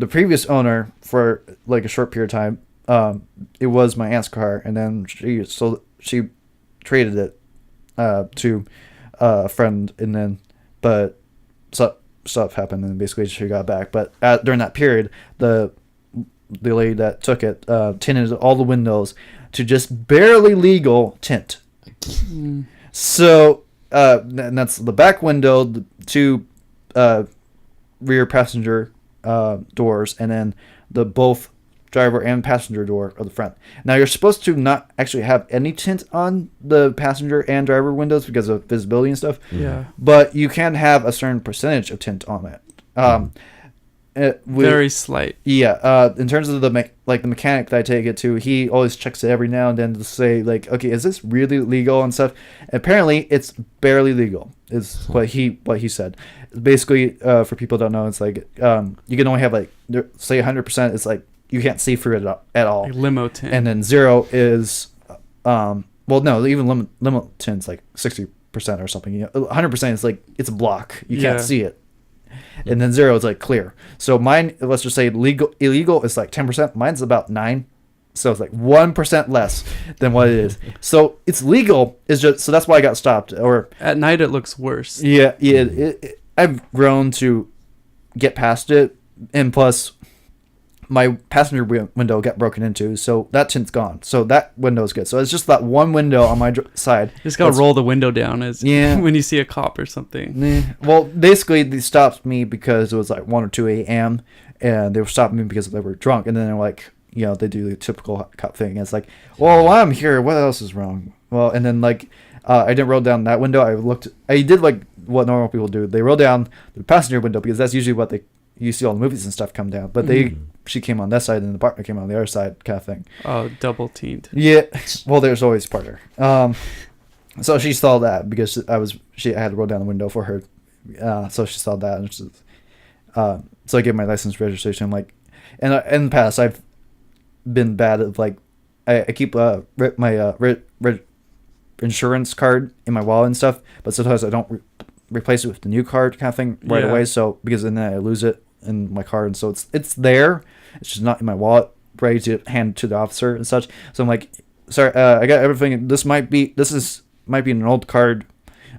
previous owner for like a short period of time. It was my aunt's car, and then she traded it to a friend, and then stuff happened, and basically she got back. But during that period, the lady that took it tinted all the windows to just barely legal tint. So and that's the back window, the two rear passenger doors, and then the both driver and passenger door of the front. Now you're supposed to not actually have any tint on the passenger and driver windows because of visibility and stuff. Yeah. But you can have a certain percentage of tint on it. Very slight. Yeah. In terms of the mechanic that I take it to, he always checks it every now and then to say like, okay, is this really legal and stuff? And apparently, it's barely legal. Is what he said. Basically, for people who don't know, it's like you can only have like say 100%. It's like you can't see through it at all. Like limo tint. And then 0 is well, no, even limo tint's like 60% or something. 100% is like it's a block. You can't see it. And then 0 is like clear. So mine, let's just say illegal is like 10%. Mine's about 9. So it's like 1% less than what it is. So it's legal. It's just so that's why I got stopped. Or at night it looks worse. Yeah. I've grown to get past it, and plus my passenger window got broken into, so that tint's gone. So that window is good. So it's just that one window on my side. You just gotta roll the window down as when you see a cop or something. Well, basically they stopped me because it was like 1 or 2 a.m. and they were stopping me because they were drunk, and then they're like, they do the typical cop thing. It's like, well, while I'm here, what else is wrong? Well, and then like I didn't roll down that window. I did like what normal people do. They roll down the passenger window because that's usually what you see all the movies and stuff come down. But she came on that side and the partner came on the other side, kind of thing. Oh, double teamed. Yeah. Well, there's always a partner. So she saw that because I had to roll down the window for her. So she saw that, and so I gave my license registration. Like, and in the past I've been bad at like I keep my insurance card in my wallet and stuff, but sometimes I don't replace it with the new card kind of thing right away. So because then I lose it in my card, and so it's there. It's just not in my wallet, ready to hand to the officer and such. So I'm like, sorry, I got everything. This might be an old card,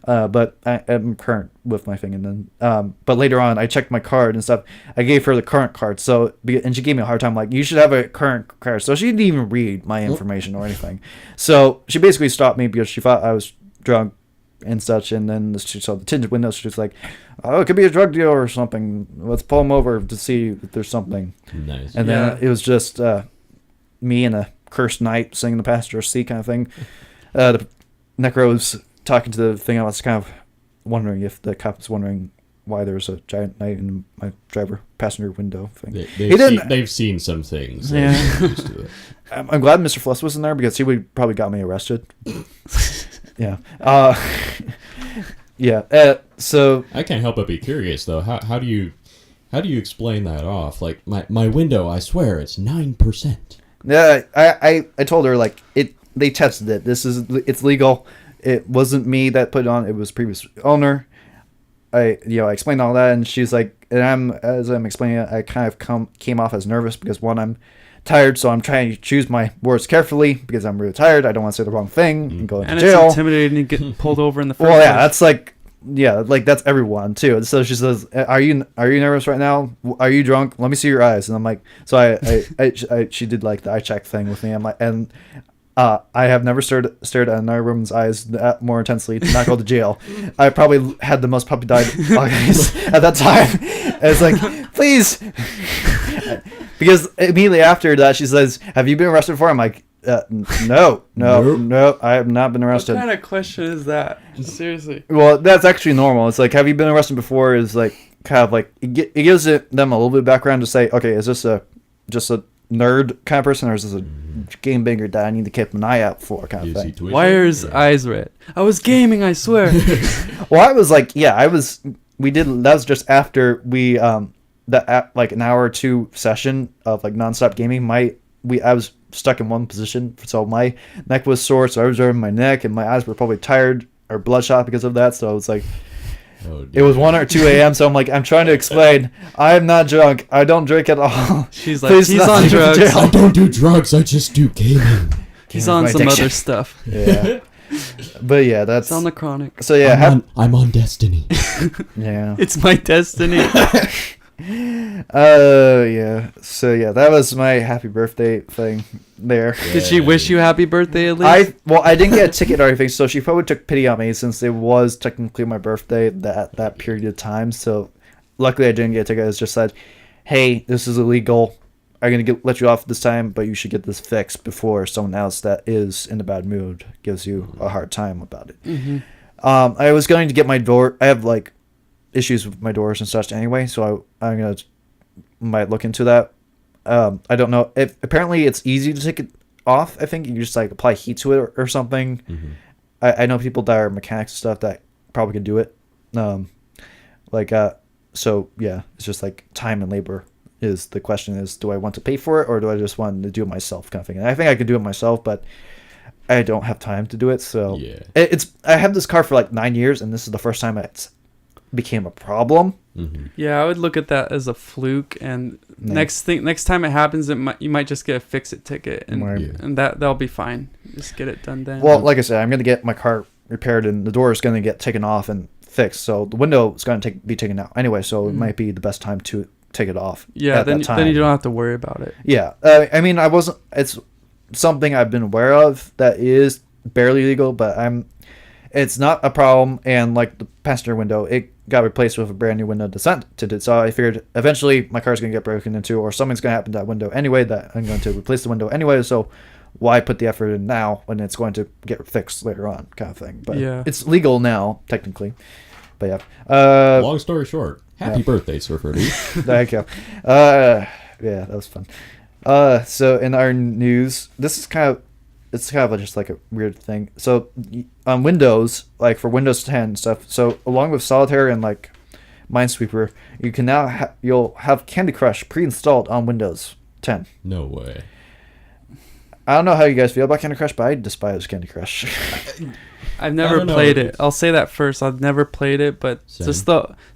but I'm current with my thing. And then, but later on, I checked my card and stuff. I gave her the current card. And she gave me a hard time, like, you should have a current card. So she didn't even read my information or anything. So she basically stopped me because she thought I was drunk and such. And then she saw the tinted windows. She was like, oh, it could be a drug deal or something. Let's pull him over to see if there's something. Nice. And then it was just me and a cursed knight sitting in the passenger seat kind of thing. The necro was talking to the thing. I was kind of wondering if the cop was wondering why there was a giant knight in my passenger window thing. They've seen some things. Yeah. Used to it. I'm glad Mr. Fluss was in there because he would probably got me arrested. Yeah. So I can't help but be curious though. How do you explain that off? Like my window, I swear it's 9%. Yeah, I told her like they tested it. It's legal. It wasn't me that put it on. It was previous owner. I explained all that, and she's like, and as I'm explaining it, I kind of came off as nervous because one, I'm tired, so I'm trying to choose my words carefully because I'm really tired. I don't want to say the wrong thing and go into jail. And it's intimidating to get pulled over in the first Well, yeah, place. that's everyone too. So she says, "Are you nervous right now? Are you drunk? Let me see your eyes." And I'm like, so I she did like the eye check thing with me. I'm like, and I have never stared at another woman's eyes that more intensely to not go to jail. I probably had the most puppy-dog eyes at that time. And it's like, please. Because immediately after that, she says, have you been arrested before? I'm like, no, I have not been arrested. What kind of question is that? Seriously. Well, that's actually normal. It's like, have you been arrested before? Is like, kind of like, it gives them a little bit of background to say, okay, is this just a nerd kind of person, or is this a game banger that I need to keep an eye out for kind of thing? Why are his eyes red? I was gaming, I swear. Well, I was like, that was just after we like an hour or two session of like nonstop gaming. I was stuck in one position, so my neck was sore, so I was rubbing my neck, and my eyes were probably tired or bloodshot because of that. So I was like, it was 1 or 2 a.m. So I'm like, I'm trying to explain, I am not drunk. I don't drink at all. She's like, he's on drugs. I don't do drugs. I just do gaming. He's on some other stuff. Yeah. But yeah, that's it's on the chronic. So yeah, I'm on Destiny. Yeah. It's my destiny. Yeah. So yeah, that was my happy birthday thing there. Yeah. Did she wish you happy birthday at least? I didn't get a ticket or anything, so she probably took pity on me since it was technically my birthday that period of time. So luckily I didn't get a ticket. It just said, hey, this is illegal. I'm going to let you off this time, but you should get this fixed before someone else that is in a bad mood gives you a hard time about it. Mm-hmm. I was going to get my door. I have like issues with my doors and such anyway, so I'm going to might look into that. I don't know if apparently it's easy to take it off. I think you just like apply heat to it or something. Mm-hmm. I know people that are mechanics and stuff that probably can do it. So yeah, it's just like time and labor is the question is, do I want to pay for it or do I just want to do it myself kind of thing? And I think I could do it myself, but I don't have time to do it. So yeah. I have this car for like 9 years and this is the first time it's became a problem. Mm-hmm. Yeah, I would look at that as a fluke, and next time it happens, you might just get a fix-it ticket, and Right. and that'll be fine. Just get it done then. Well, like I said, I'm going to get my car repaired and the door is going to get taken off and fixed. So the window is going to be taken out anyway. So it might be the best time to take it off. Yeah, at then that time. then you don't have to worry about it. Yeah. I mean, it's something I've been aware of that is barely legal, but it's not a problem. And like the passenger window, it got replaced with a brand new window to it. So I figured eventually my car's going to get broken into or something's going to happen to that window anyway that I'm going to replace the window anyway. So why put the effort in now when it's going to get fixed later on kind of thing. But Yeah. it's legal now, technically. But yeah. Long story short, happy birthday, Sir Ferdy. There you go. Yeah, that was fun. So in our news, it's kind of just like a weird thing. So on Windows, like for Windows 10 and stuff, so along with Solitaire and like Minesweeper, you can now you'll have Candy Crush pre-installed on Windows 10. No way. I don't know how you guys feel about Candy Crush, but I despise Candy Crush. I've never don't know. played it. I'll say that first. I've never played it, but Same.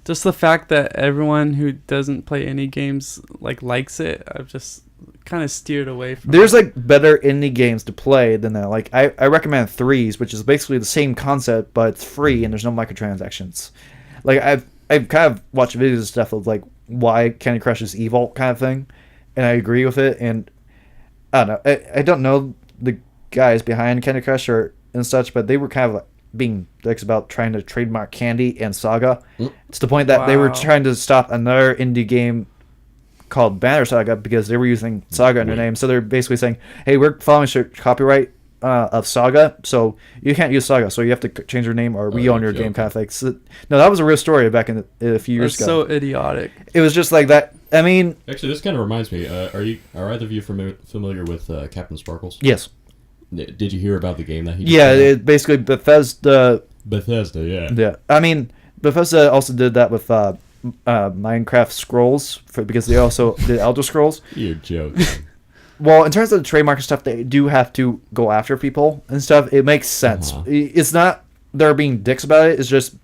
just the fact that everyone who doesn't play any games likes it, I've just kind of steered away from. There's like better indie games to play than that. Like I recommend Threes, which is basically the same concept, but it's free and there's no microtransactions. Like I've kind of watched videos and stuff of like why Candy Crush is evil kind of thing, and I agree with it. And I don't know. I don't know the guys behind Candy Crush and such, but they were kind of like being dicks about trying to trademark Candy and Saga. To the point that they were Wow. trying to stop another indie game called Banner Saga because they were using Saga in their name. So they're basically saying, hey, we're following copyright of Saga, so you can't use Saga, so you have to change your name or we own your game kind of thing. So, no, that was a real story back in a few years That's ago. so idiotic. It was just like that. I mean, Actually, this kind of reminds me. Are either of you familiar with Captain Sparkles? yes. Did you hear about the game that he? Just Yeah, put out? it basically Bethesda. Bethesda, yeah. Yeah, I mean, Bethesda also did that with Minecraft Scrolls because they also did Elder Scrolls. You're joking. Well, in terms of the trademark and stuff, they do have to go after people and stuff. It makes sense. Uh-huh. It's not they're being dicks about it. It's just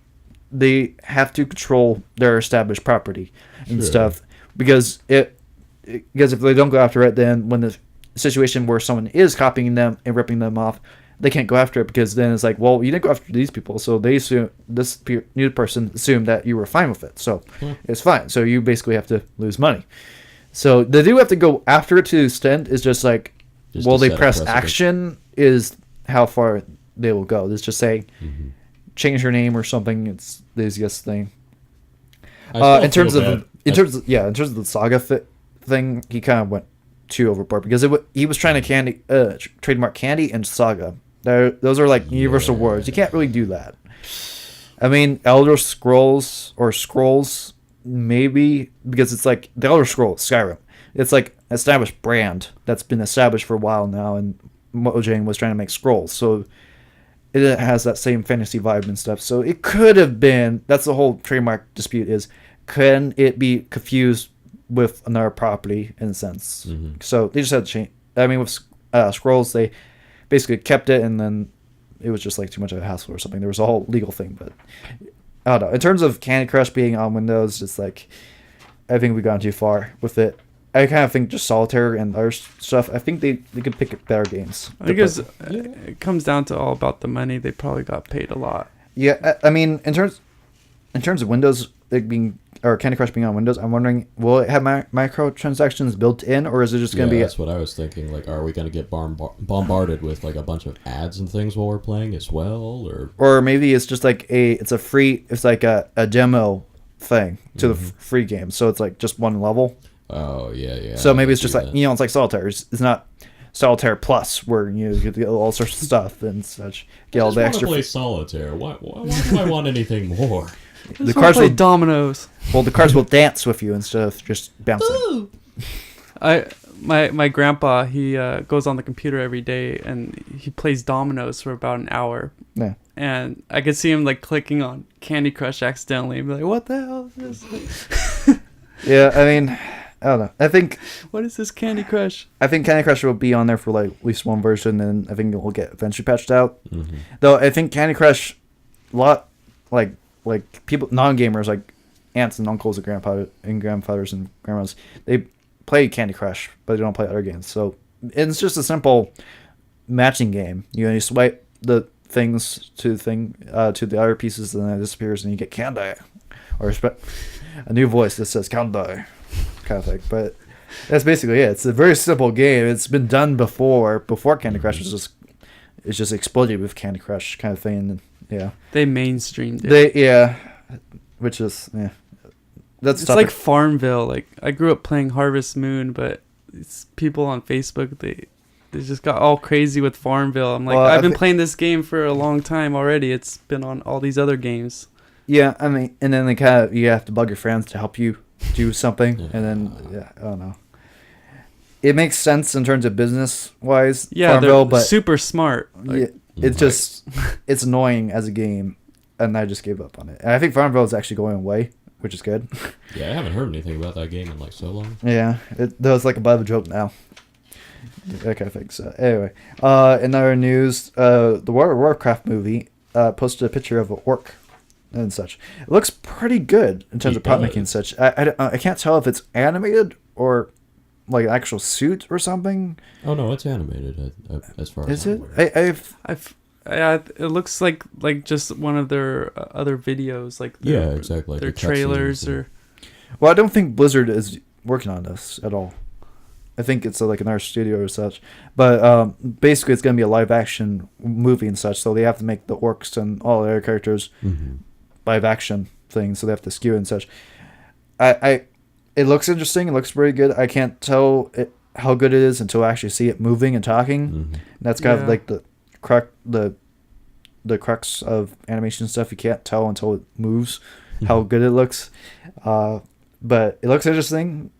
they have to control their established property and Sure. stuff because if they don't go after it, then when the situation where someone is copying them and ripping them off, they can't go after it because then it's like, well, you didn't go after these people, so they assume new person assumed that you were fine with it, so it's fine. So you basically have to lose money. So they do have to go after it to the extent. It's just like, Just will to they set a press precedent. action is how far they will go. It's just saying Mm-hmm. change your name or something. It's the easiest thing. I In still terms feel of bad. in terms of the Saga thing, he kind of went too overboard because he was trying to trademark Candy and Saga. Those are like universal words. You can't really do that. I mean, Elder Scrolls or Scrolls maybe because it's like the Elder Scrolls Skyrim. It's like an established brand that's been established for a while now, and Mojang was trying to make Scrolls, so it has that same fantasy vibe and stuff. So it could have been. That's the whole trademark dispute is, can it be confused with another property in a sense? Mhm. So they just had to change. I mean, with Scrolls, they basically kept it, and then it was just like too much of a hassle or something. There was a whole legal thing, but I don't know. In terms of Candy Crush being on Windows, it's like I think we've gone too far with it. I kind of think just Solitaire and other stuff. I think they could pick better games. I think it comes down to all about the money. They probably got paid a lot. Yeah, I mean, in terms of Windows being or Candy Crush being on Windows, I'm wondering, will it have microtransactions built in, or is it just going to be? That's what I was thinking. Like, are we going to get bombarded with like a bunch of ads and things while we're playing as well, Or maybe it's just like it's like a demo thing to the free game, so it's like just one level. Oh yeah. So I maybe can it's just see like that. it's like Solitaire. It's not Solitaire Plus where you get all sorts of stuff and such. Get all I just the want extra. to play solitaire. Why do I want anything more? The cards play will dominoes. the cards will dance with you instead of just bouncing. My grandpa, he goes on the computer every day and he plays dominoes for about an hour. Yeah. And I could see him like clicking on Candy Crush accidentally and be like, "What the hell is this? Yeah, I mean, I don't know. I think What is this Candy Crush?" Candy Crush will be on there for like at least one version, and I think it will get eventually patched out. Mm-hmm. Though I think Candy Crush, a lot like people non-gamers like aunts and uncles and grandfathers and grandmas, they play Candy Crush, but they don't play other games. So it's just a simple matching game. You swipe the things to the other pieces, and then it disappears, and you get candy, or a new voice that says candy, kind of thing. But that's basically it. It's a very simple game. It's been done before Candy Crush was just exploded with Candy Crush kind of thing. And, yeah, They mainstreamed it. Which is that's It's tough. like Farmville. Like I grew up playing Harvest Moon, but it's people on Facebook, they just got all crazy with Farmville. I'm like, Well, I've been playing this game for a long time already. It's been on all these other games. Yeah, I mean, and then you have to bug your friends to help you do something, Yeah. and then I don't know. It makes sense in terms of business wise. Yeah, Farmville, they're but super smart. Like, it's just it's annoying as a game, and I just gave up on it. And I think Farmville is actually going away, which is good. Yeah, I haven't heard anything about that game in like so long. Yeah, that was like a bit of a joke now. That kind of thing. So anyway, in other news, the World of Warcraft movie posted a picture of an orc and such. It looks pretty good in terms It of prop making and does. such. I can't tell if it's animated or like an actual suit or something. Oh no, it's animated as far as Is I'm it? aware. it looks like just one of their other videos, like Yeah, exactly. their The cutscenes trailers and- or. Well, I don't think Blizzard is working on this at all. I think it's like another studio or such. But basically, it's going to be a live action movie and such. So they have to make the orcs and all the other characters Mhm. live action things. So they have to skew and such. It looks interesting. It looks pretty good. I can't tell how good it is until I actually see it moving and talking. Mhm. That's kind of Yeah. like the crux of animation stuff. You can't tell until it moves how good it looks. But it looks interesting.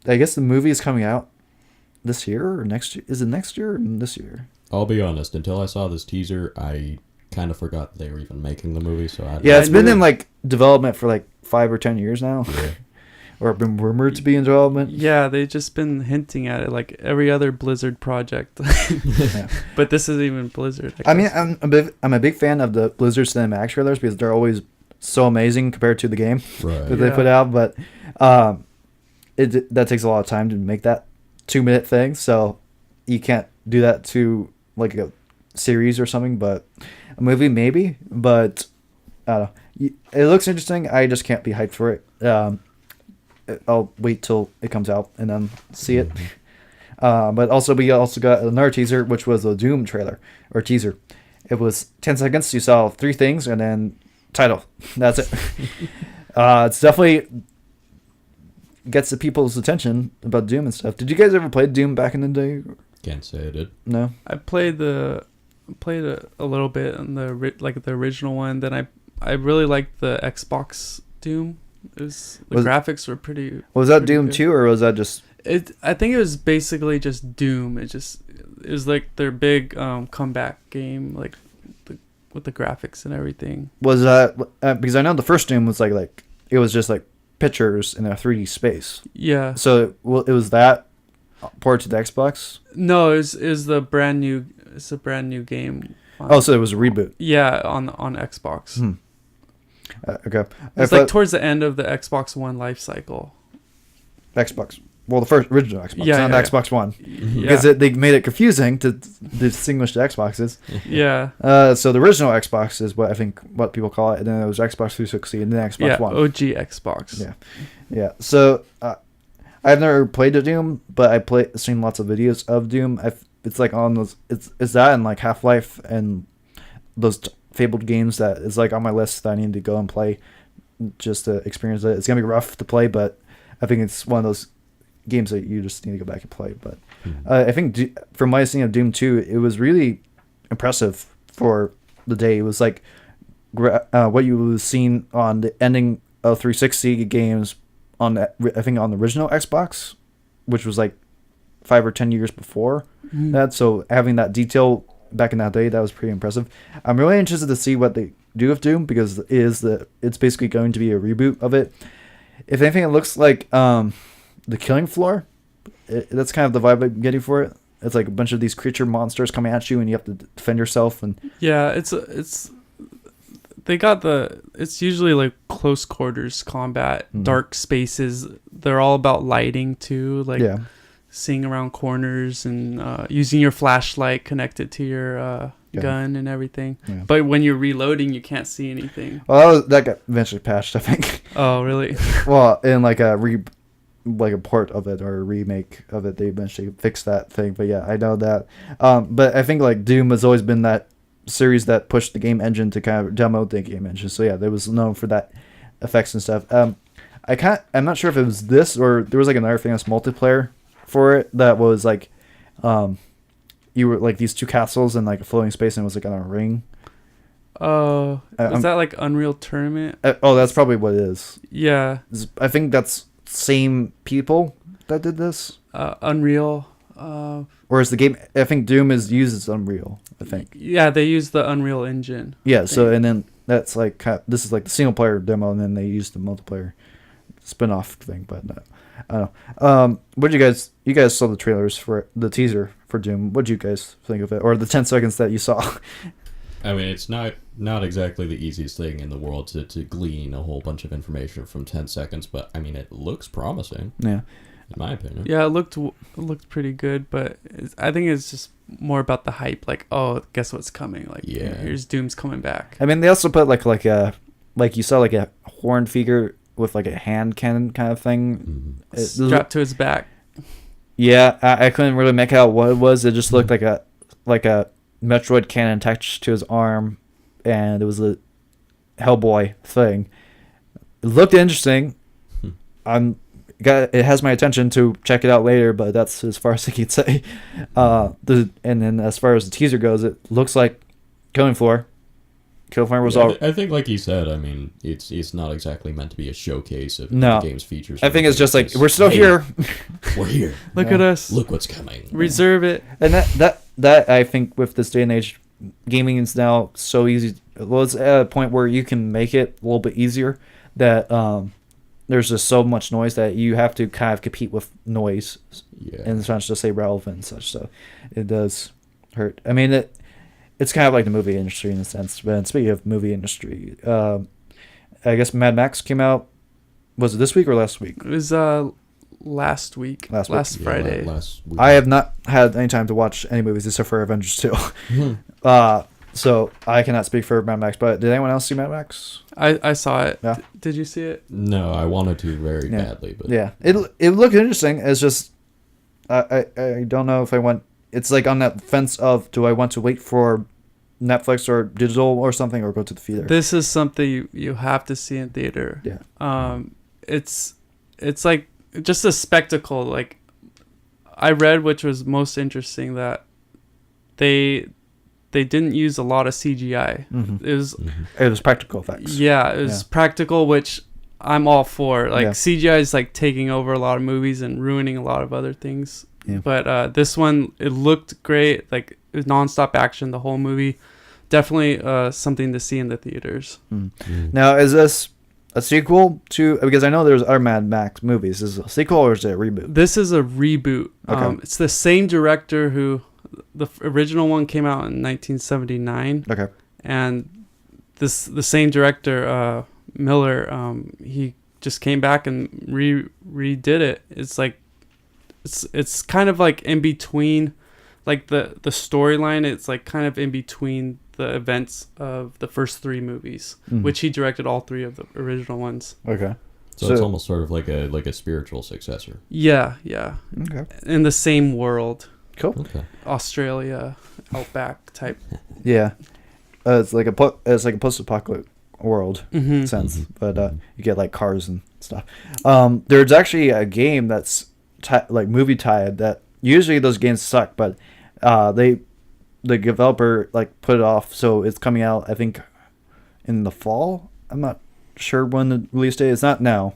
I guess the movie is coming out this year or next year. Is it next year or this year? I'll be honest. Until I saw this teaser, I kind of forgot they were even making the movie. So Yeah, it's been knew- in like development for like 5 or 10 years now, Yeah. or been rumored to be in development. Yeah, they've just been hinting at it like every other Blizzard project. Yeah. But this isn't even Blizzard. I mean, guess. I'm a big fan of the Blizzard cinematic trailers because they're always so amazing compared to the game that Right. they Yeah. put out. But that takes a lot of time to make that 2-minute thing, so you can't do that to like a series or something. But a movie maybe. But I don't know. It looks interesting. I just can't be hyped for it. I'll wait till it comes out and then see it. But also we also got another teaser, which was a Doom trailer or teaser. It was 10 seconds. You saw 3 things and then title. That's it. It's definitely gets the people's attention about Doom and stuff. Did you guys ever play Doom back in the day? Can't say I did. No. I played a little bit on the original one. Then I really liked the Xbox Doom. The graphics were pretty. Was that pretty Doom good. 2 or was that just? I think it was basically just Doom. It was like their big comeback game, like with the graphics and everything. Was that because I know the first Doom was like it was just like pictures in a 3D space. Yeah. So it was that port to the Xbox. No, it's a brand new. It's a brand new game. So it was a reboot. Yeah, on Xbox. Okay. It's like towards the end of the Xbox One life cycle. Xbox. Well, the first original Xbox, Yeah, not yeah, the Xbox One, Yeah. because they made it confusing to distinguish the Xboxes. Yeah. So the original Xbox is what people call it, and then there was Xbox 360 and then Xbox Yeah. One. OG Xbox. Yeah, yeah. So I've never played the Doom, but seen lots of videos of Doom. It's like on those. It's that and like Half-Life and those Fabled games that is like on my list that I need to go and play just to experience it. It's gonna be rough to play, but I think it's one of those games that you just need to go back and play. But I think from my seeing of Doom 2, it was really impressive for the day. It was like what you was seen on the ending of 360 games on I think on the original Xbox, which was like 5 or 10 years before that. So having that detail back in that day, that was pretty impressive. I'm really interested to see what they do with Doom, because it's basically going to be a reboot of it. If anything, it looks like the Killing Floor. That's kind of the vibe I'm getting for it. It's like a bunch of these creature monsters coming at you, and you have to defend yourself. And yeah, it's they got it's usually like close quarters combat, dark spaces. They're all about lighting too, like seeing around corners and using your flashlight connected to your gun and everything. Yeah. But when you're reloading, you can't see anything. Well, that got eventually patched, I think. Oh, really? Well, in like a port of it or a remake of it, they eventually fixed that thing. But yeah, I know that. But I think like Doom has always been that series that pushed the game engine to kind of demo the game engine. So yeah, there was known for that effects and stuff. I'm not sure if it was this or there was like another famous multiplayer for it that was like you were like these two castles in like a floating space, and it was like on a ring. Is that like Unreal Tournament? That's probably what it is. Yeah, I think that's same people that did this. Unreal. Whereas the game, I think Doom uses Unreal. I think. Yeah, they use the Unreal Engine. Yeah. So and then that's like this is like the single player demo, and then they use the multiplayer spin-off thing. But I don't know. What did you guys saw the trailers for the teaser for Doom? What did you guys think of it, or the 10 seconds that you saw? I mean, it's not exactly the easiest thing in the world to glean a whole bunch of information from 10 seconds, but I mean, it looks promising. Yeah. In my opinion. Yeah, it looked pretty good, but I think it's just more about the hype. Like, oh, guess what's coming? Like, here's Doom's coming back. I mean, they also put like you saw like a horn figure with like a hand cannon kind of thing strapped to his back. Yeah, I couldn't really make out what it was. It just looked like a Metroid cannon attached to his arm, and it was a Hellboy thing. It looked interesting. It has my attention to check it out later, but that's as far as I can say. And then as far as the teaser goes, it looks like Killing Floor. Killing Floor was all. I think, like you said, I mean, it's not exactly meant to be a showcase of the game's features. I think it's just like we're still here. We're here. Look at us. Look what's coming. Reserve it. And that I think with this day and age, gaming is now so easy. Well, it's at a point where you can make it a little bit easier. That there's just so much noise that you have to kind of compete with noise, and it's not just say relevant and such. So it does hurt. I mean, it's kind of like the movie industry in a sense. But speaking of movie industry, I guess Mad Max came out. Was it this week or last week? It was last week. Last Friday. Last week. I have not had any time to watch any movies except for Avengers 2. So I cannot speak for Mad Max. But did anyone else see Mad Max? I saw it. Yeah. Did you see it? No, I wanted to very badly, but it looked interesting. It's just I don't know if I want. It's like on that fence of do I want to wait for Netflix or digital or something, or go to the theater. This is something you have to see in theater. Yeah. It's like just a spectacle. Like I read, which was most interesting, that they didn't use a lot of CGI. Mm-hmm. It was practical effects. Yeah, it was practical, which I'm all for. Like CGI is like taking over a lot of movies and ruining a lot of other things. Yeah. But this one, it looked great. Like it was nonstop action the whole movie. Definitely something to see in the theaters. Mm. Now, is this a sequel to? Because I know there's other Mad Max movies. Is it a sequel or is it a reboot? This is a reboot. Okay. It's the same director who the original one came out in 1979. Okay. And the same director, Miller, he just came back and redid it. It's like it's kind of like in between, like the storyline. It's like kind of in between the events of the first three movies, which he directed all three of the original ones. Okay. So it's almost sort of like a spiritual successor. Yeah. Okay. In the same world. Cool. Okay. Australia, outback type. Yeah. It's like a post-apocalyptic world Mhm. sense, Mhm. but you get like cars and stuff. There's actually a game that's like movie tied that usually those games suck, but the developer like put it off, so it's coming out I think in the fall. I'm not sure when the release date is. Not now.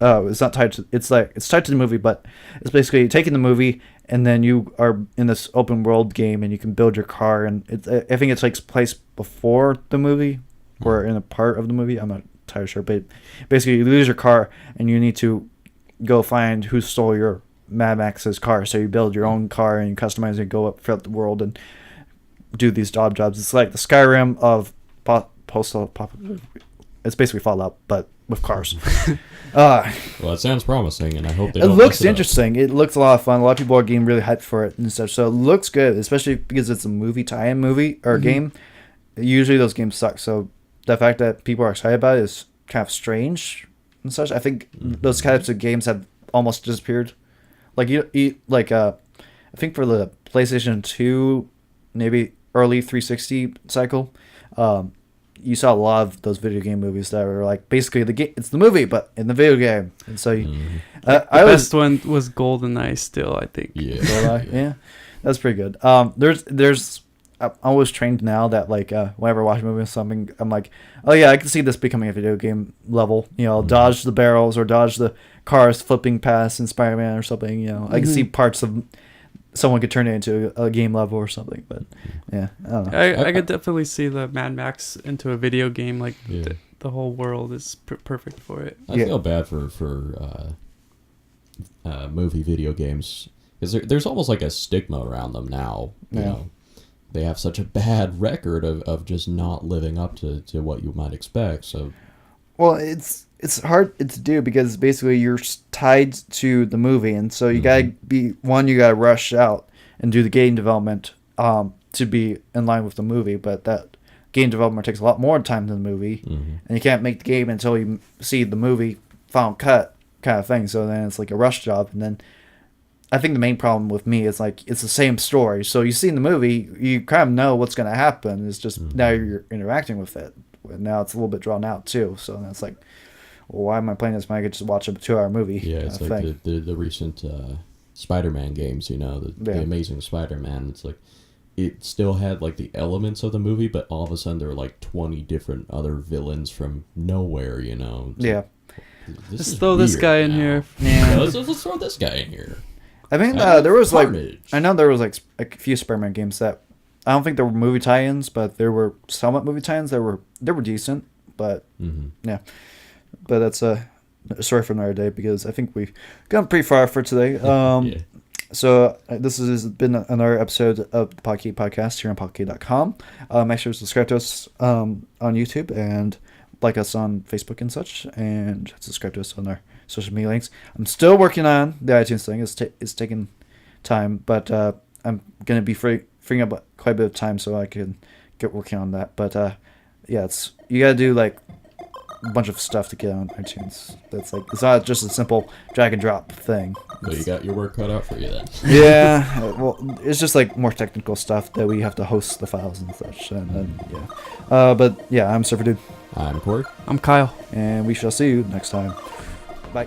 It's not tied to. It's tied to the movie, but it's basically taking the movie and then you are in this open world game and you can build your car, and I think it takes place before the movie or in a part of the movie. I'm not entirely sure, but basically you lose your car and you need to go find who stole your Mad Max's car. So you build your own car and you customize it, go up throughout the world and do these jobs. It's like the Skyrim of postal. It's basically Fallout, but with cars. Well, it sounds promising, and I hope they It don't looks mess it up. interesting. It looks a lot of fun. A lot of people are getting really hyped for it and stuff. So it looks good, especially because it's a movie tie-in movie or game. Usually those games suck. So the fact that people are excited about it is kind of strange and such. I think those types of games have almost disappeared. Like I think for the PlayStation 2, maybe early 360 cycle, you saw a lot of those video game movies that were like basically it's the movie but in the video game. And so The best one was GoldenEye still, I think. Yeah. yeah, that's pretty good. There's I'm always trained now that like whenever I watch a movie or something, I'm like, oh yeah, I can see this becoming a video game level. You know, dodge the barrels or dodge the cars flipping past in Spider-Man or something. You know, I can see parts of someone could turn it into a game level or something. But yeah, I don't know. I could definitely see the Mad Max into a video game. Like Yeah. the whole world is perfect for it. I feel bad for movie video games because there's almost like a stigma around them now. You know, they have such a bad record of just not living up to what you might expect. So, Well, it's hard to do because basically you're tied to the movie, and so you gotta you gotta rush out and do the game development to be in line with the movie. But that game development takes a lot more time than the movie, and you can't make the game until you see the movie final cut kind of thing. So then it's like a rush job, and then I think the main problem with me is like it's the same story. So you see in the movie, you kind of know what's gonna happen. It's just now you're interacting with it. Now it's a little bit drawn out too. So that's like, well, why am I playing this when I could just watch a 2-hour movie? yeah, it's like the recent Spider-Man games. You know, the Amazing Spider-Man. It's like it still had like the elements of the movie, but all of a sudden there were like 20 different other villains from nowhere. You know. It's Let's throw this guy in here. Yeah, let's throw this guy in here. I think there was Carnage. like, I know there was like a few Spider-Man games that I don't think there were movie tie-ins, but there were somewhat movie tie-ins that were decent. But yeah, but that's a story for another day because I think we've gone pretty far for today. So this has been another episode of the Podcade Podcast here on Podcade.com. Make sure to subscribe to us on YouTube and like us on Facebook and such, and subscribe to us on our social media links. I'm still working on the iTunes thing. It's taking time, but I'm gonna be freeing up quite a bit of time so I can get working on that. But yeah, you gotta do like a bunch of stuff to get on iTunes. That's like it's not just a simple drag and drop thing. So you got your work cut out for you then. Yeah, well, it's just like more technical stuff that we have to host the files and such. And then yeah, but yeah, I'm Surfer Dude. I'm Corey. I'm Kyle. And we shall see you next time. Bye.